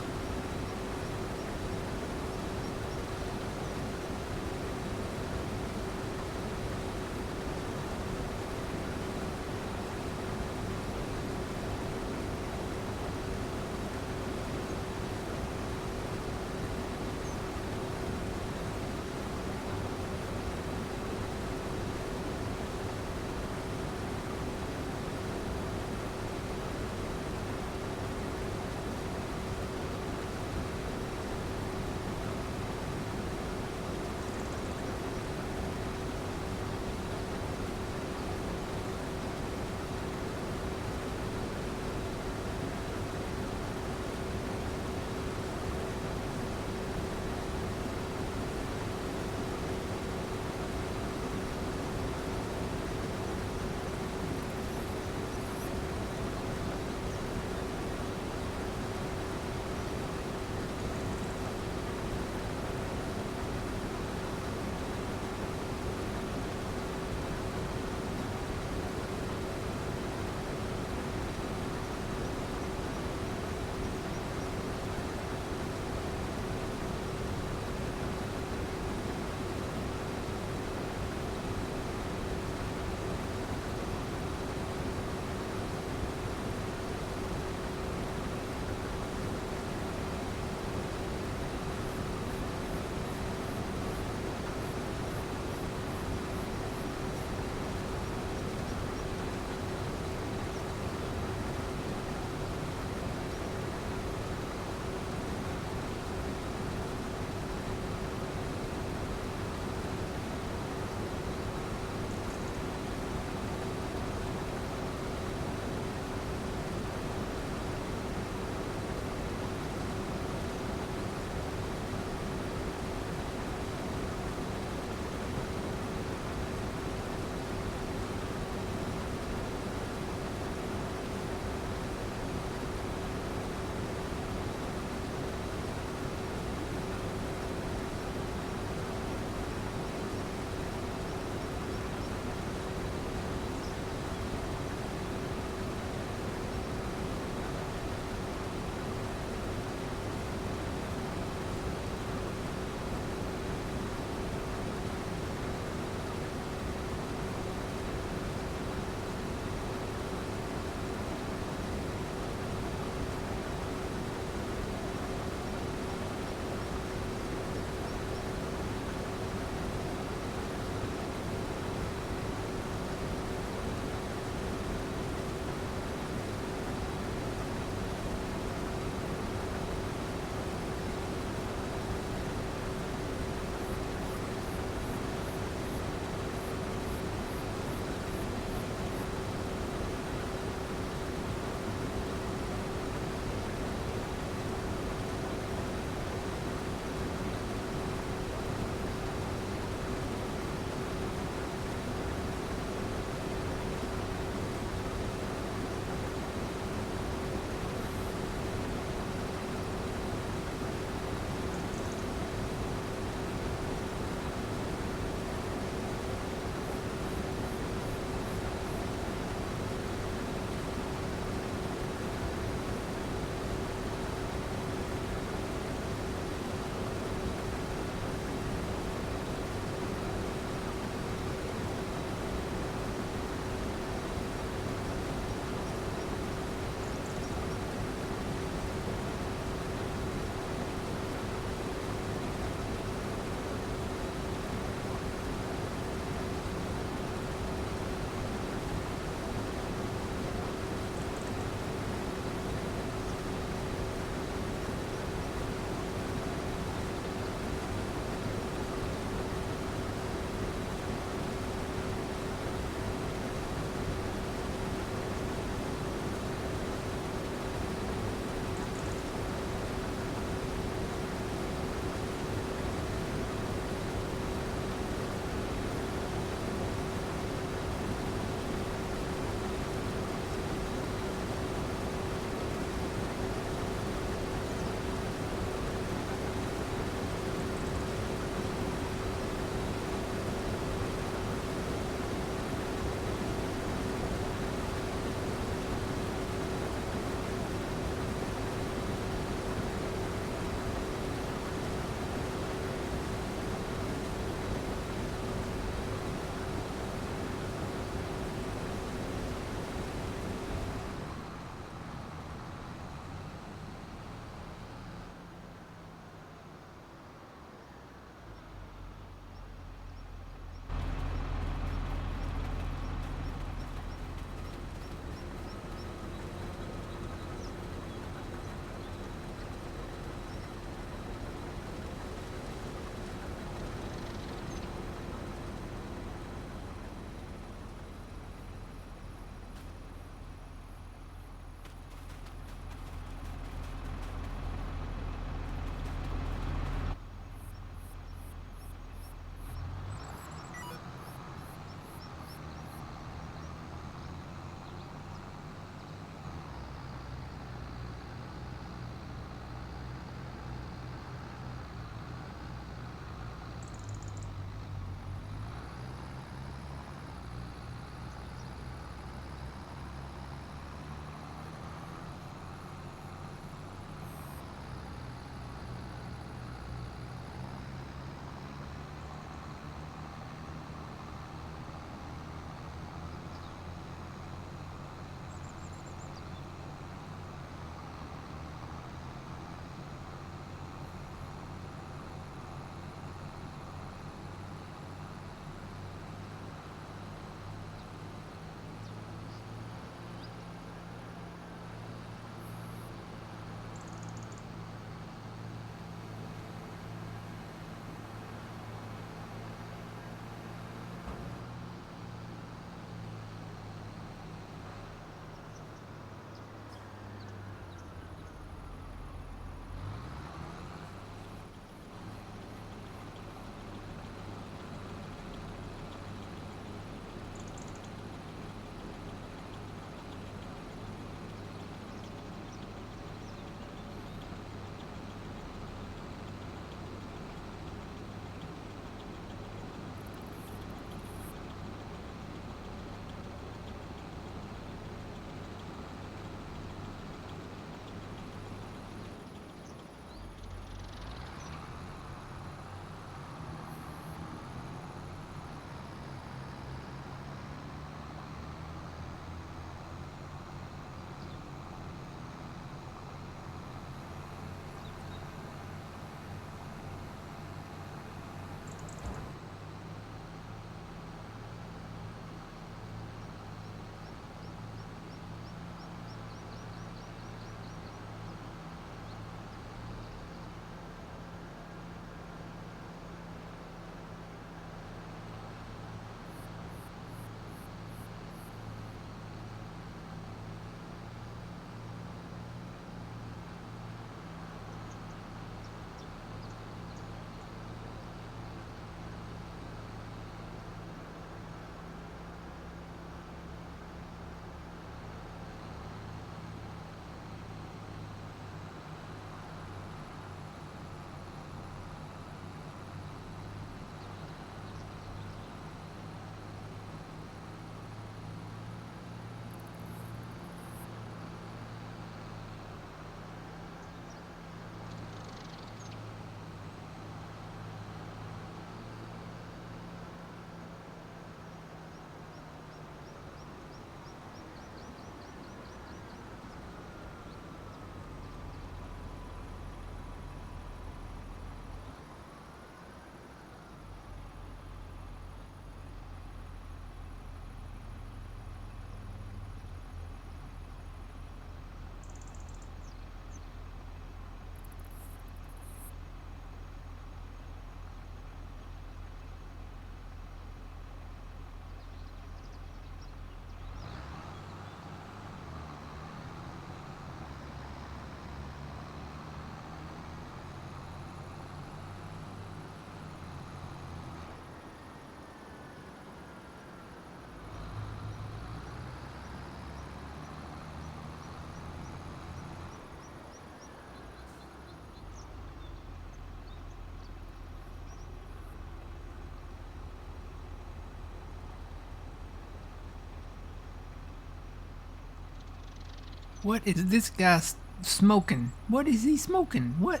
What is this guy smoking? What is he smoking? What?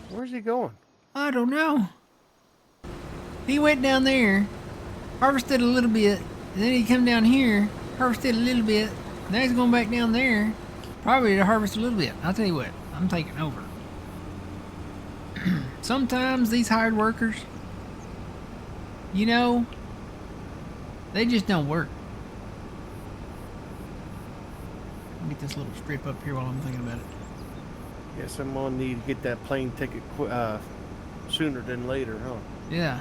Where's he going? I don't know. He went down there, harvested a little bit, and then he come down here, harvested a little bit. Now he's going back down there, probably to harvest a little bit. I'll tell you what, I'm taking over. Sometimes these hired workers, you know, they just don't work. Let me get this little strip up here while I'm thinking about it. Guess I'm gonna need to get that plane ticket sooner than later, huh? Yeah.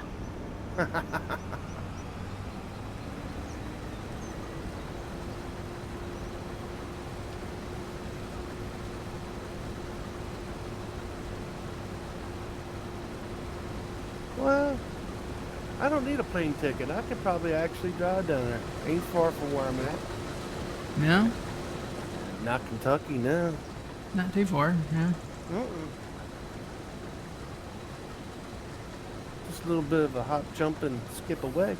Well, I don't need a plane ticket. I could probably actually drive down there. Ain't far from where I'm at. No? Not Kentucky, no. Not too far, no. Just a little bit of a hop, jump, and skip away.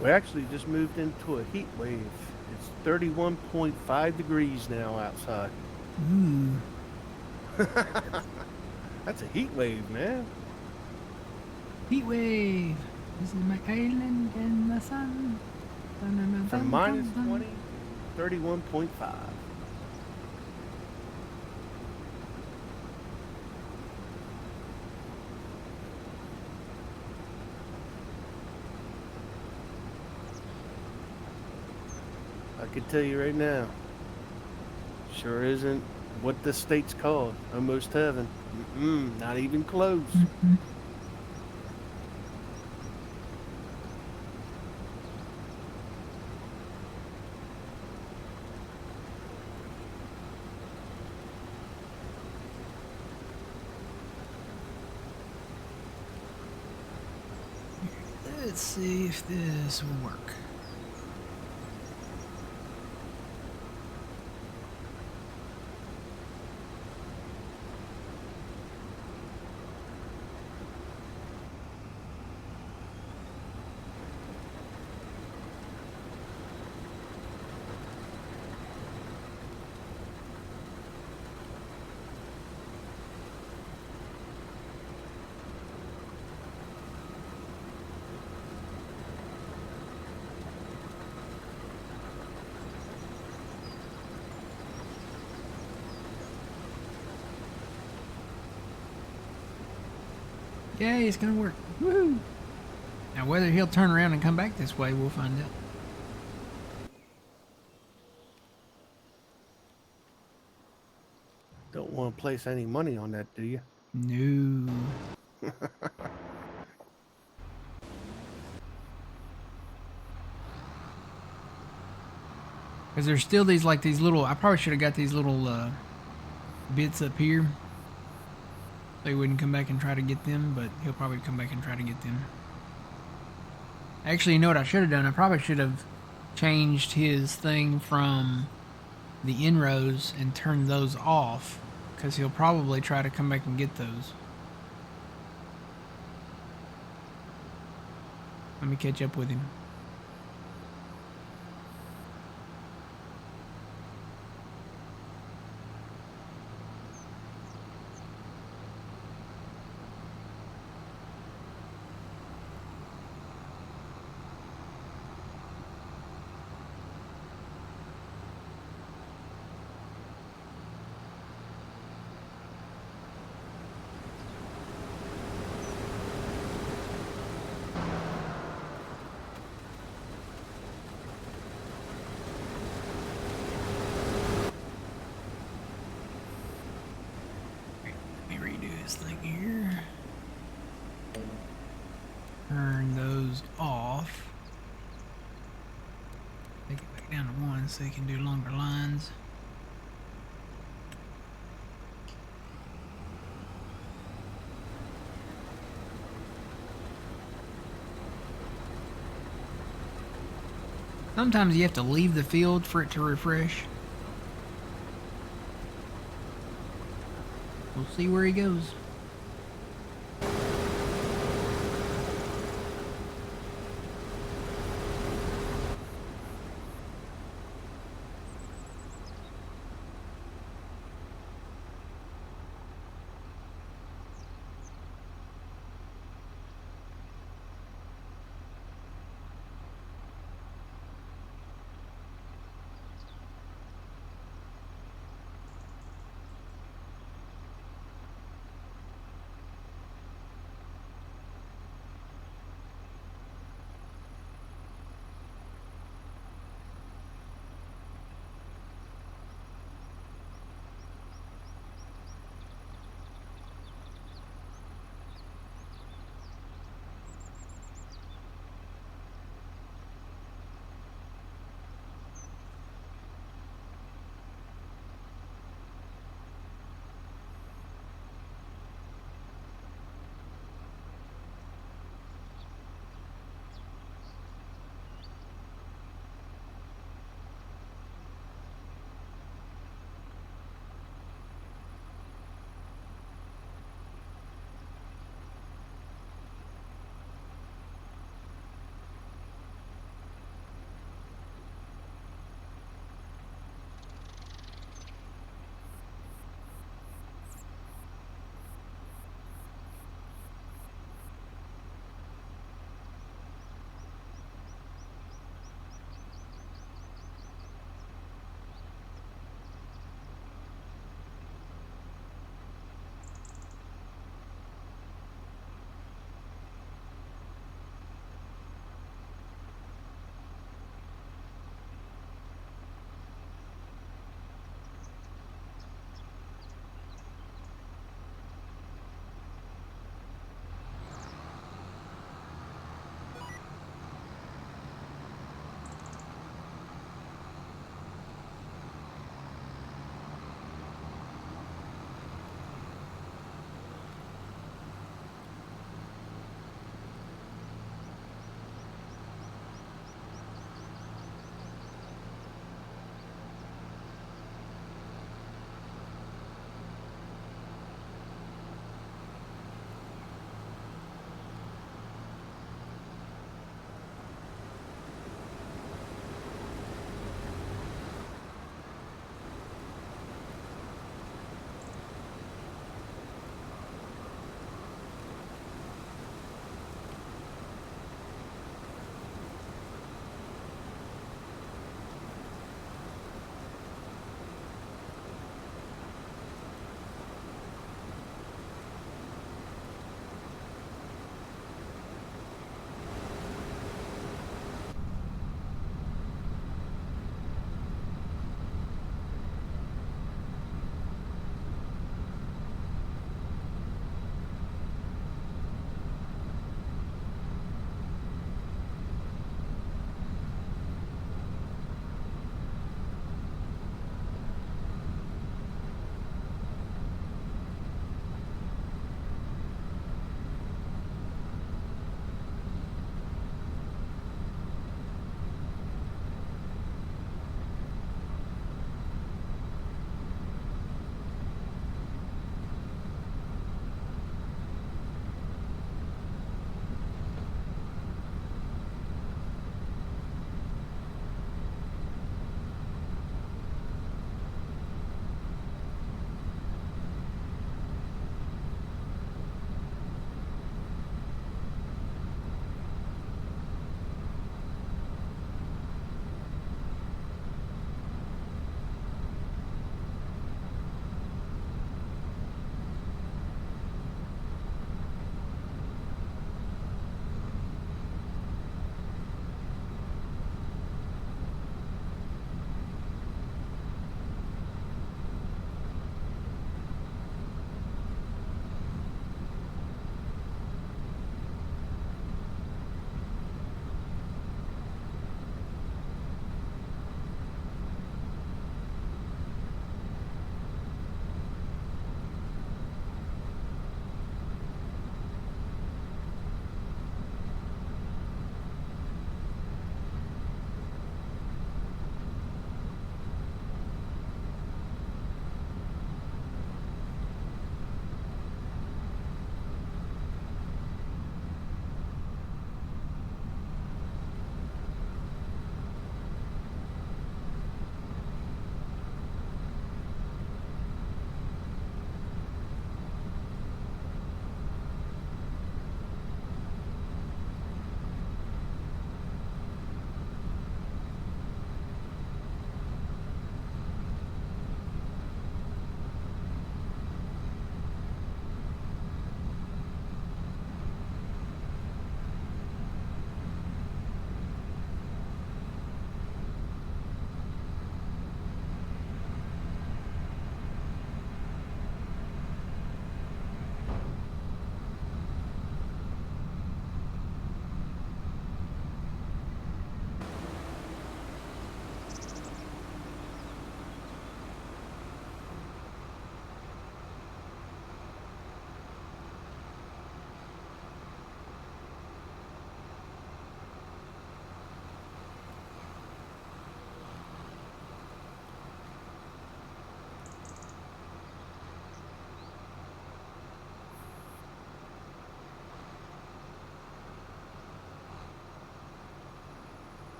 We actually just moved into a heat wave. It's 31.5 degrees now outside. Ooh. That's a heat wave, man. Heat wave. This is my island in the sun. From minus 20 to 31.5. I can tell you right now, sure isn't what the state's called. Almost heaven. Not even close. Mm-hmm. Let's see if this will work. Yay, it's gonna work. Woohoo! Now whether he'll turn around and come back this way, we'll find out. Don't want to place any money on that, do you? No. Because there's still these little, I probably should have got these little bits up here. They wouldn't come back and try to get them, but he'll probably come back and try to get them. Actually, you know what I should have done? I probably should have changed his thing from the in-rows and turned those off, because he'll probably try to come back and get those. Let me catch up with him. This thing here. Turn those off. Take it back down to 1 so you can do longer lines. Sometimes you have to leave the field for it to refresh. We'll see where he goes.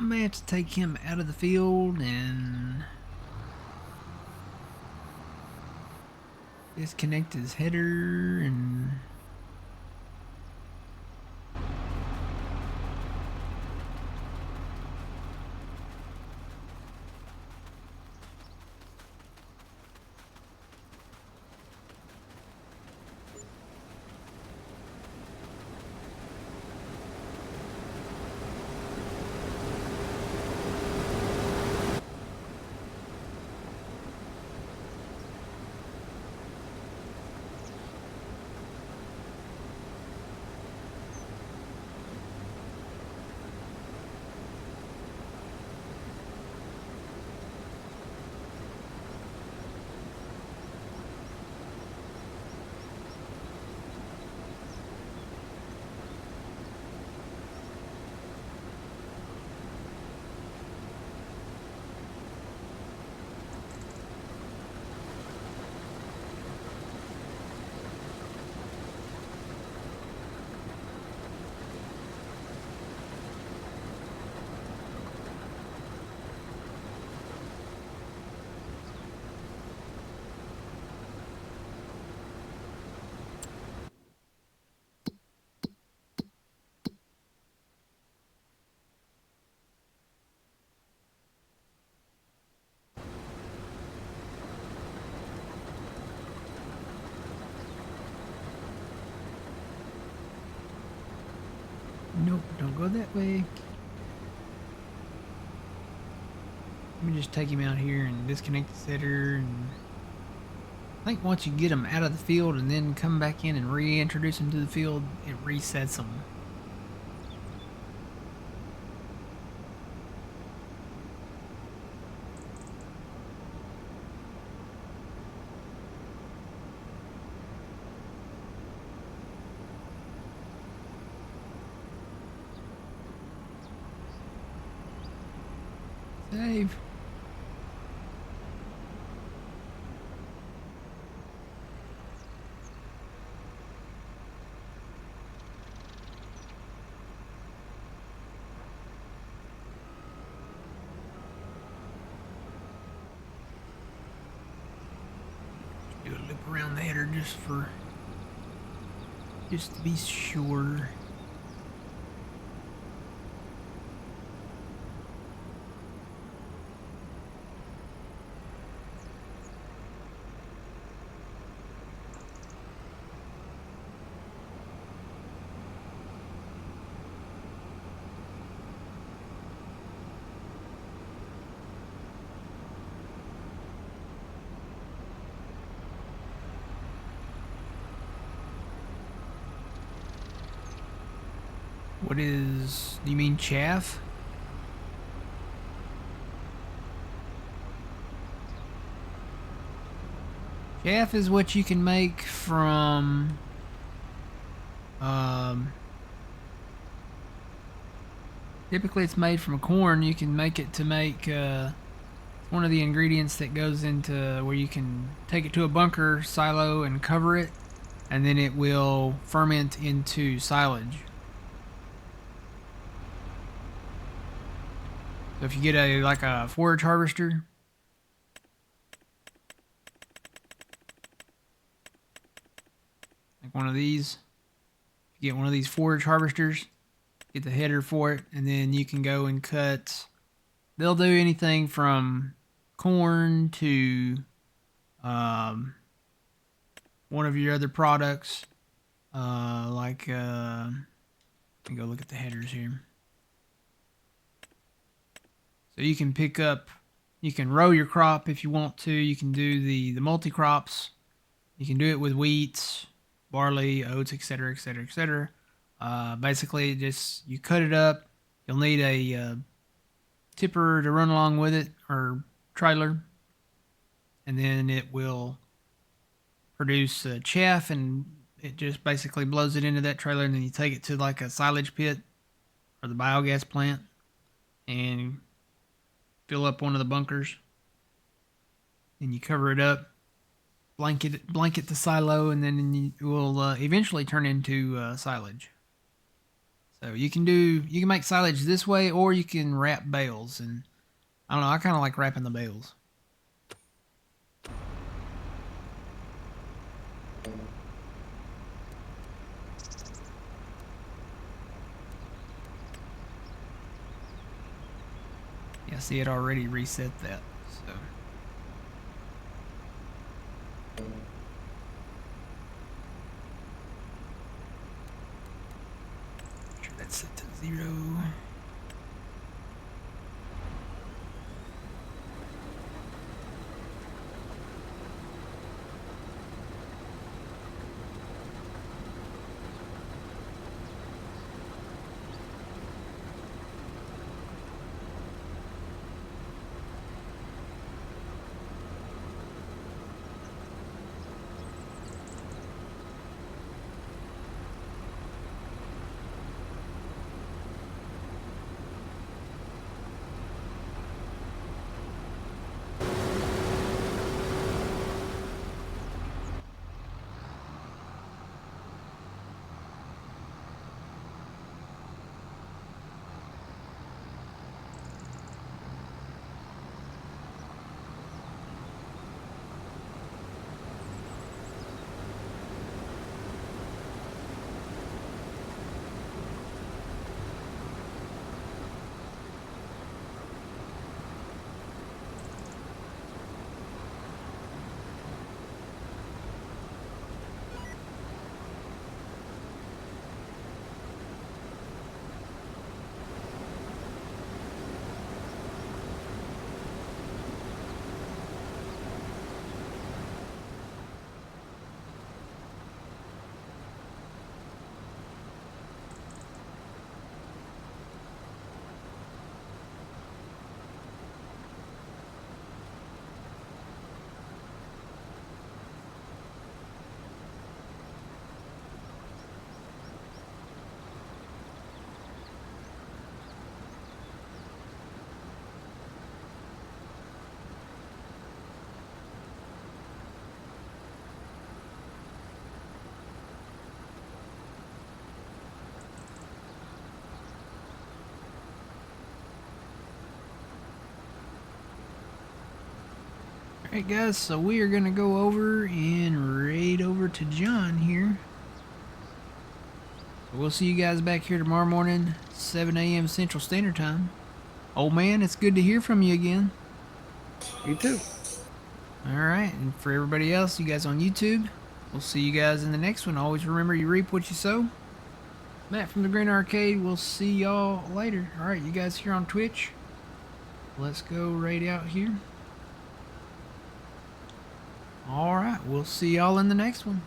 I may have to take him out of the field and disconnect his header and... Nope, don't go that way. Let me just take him out here and disconnect the setter. And I think once you get him out of the field and then come back in and reintroduce him to the field, it resets them. Save. Do a loop around the header just to be sure. What is... do you mean chaff? Chaff is what you can make from... typically it's made from corn. You can make it to make... one of the ingredients that goes into where you can take it to a bunker silo and cover it, and then it will ferment into silage. So if you get like a forage harvester, like one of these, if you get one of these forage harvesters, get the header for it, and then you can go and cut. They'll do anything from corn to one of your other products, let me go look at the headers here. So you can pick up, you can row your crop if you want to. You can do the multi-crops. You can do it with wheat, barley, oats, etc., etc., etc. Basically, just you cut it up. You'll need a tipper to run along with it, or trailer, and then it will produce chaff, and it just basically blows it into that trailer, and then you take it to like a silage pit or the biogas plant and fill up one of the bunkers, and you cover it up, blanket the silo, and then it will eventually turn into silage. So you can make silage this way, or you can wrap bales, and I don't know, I kind of like wrapping the bales. Yeah, see, it already reset that. So sure that's set to 0. Alright guys, so we are going to go over and raid over to John here. So we'll see you guys back here tomorrow morning, 7 a.m. Central Standard Time. Old man, it's good to hear from you again. You too. Alright, and for everybody else, you guys on YouTube, we'll see you guys in the next one. Always remember, you reap what you sow. Matt from the Green Arcade, we'll see y'all later. Alright, you guys here on Twitch, let's go raid out here. Alright, we'll see y'all in the next one.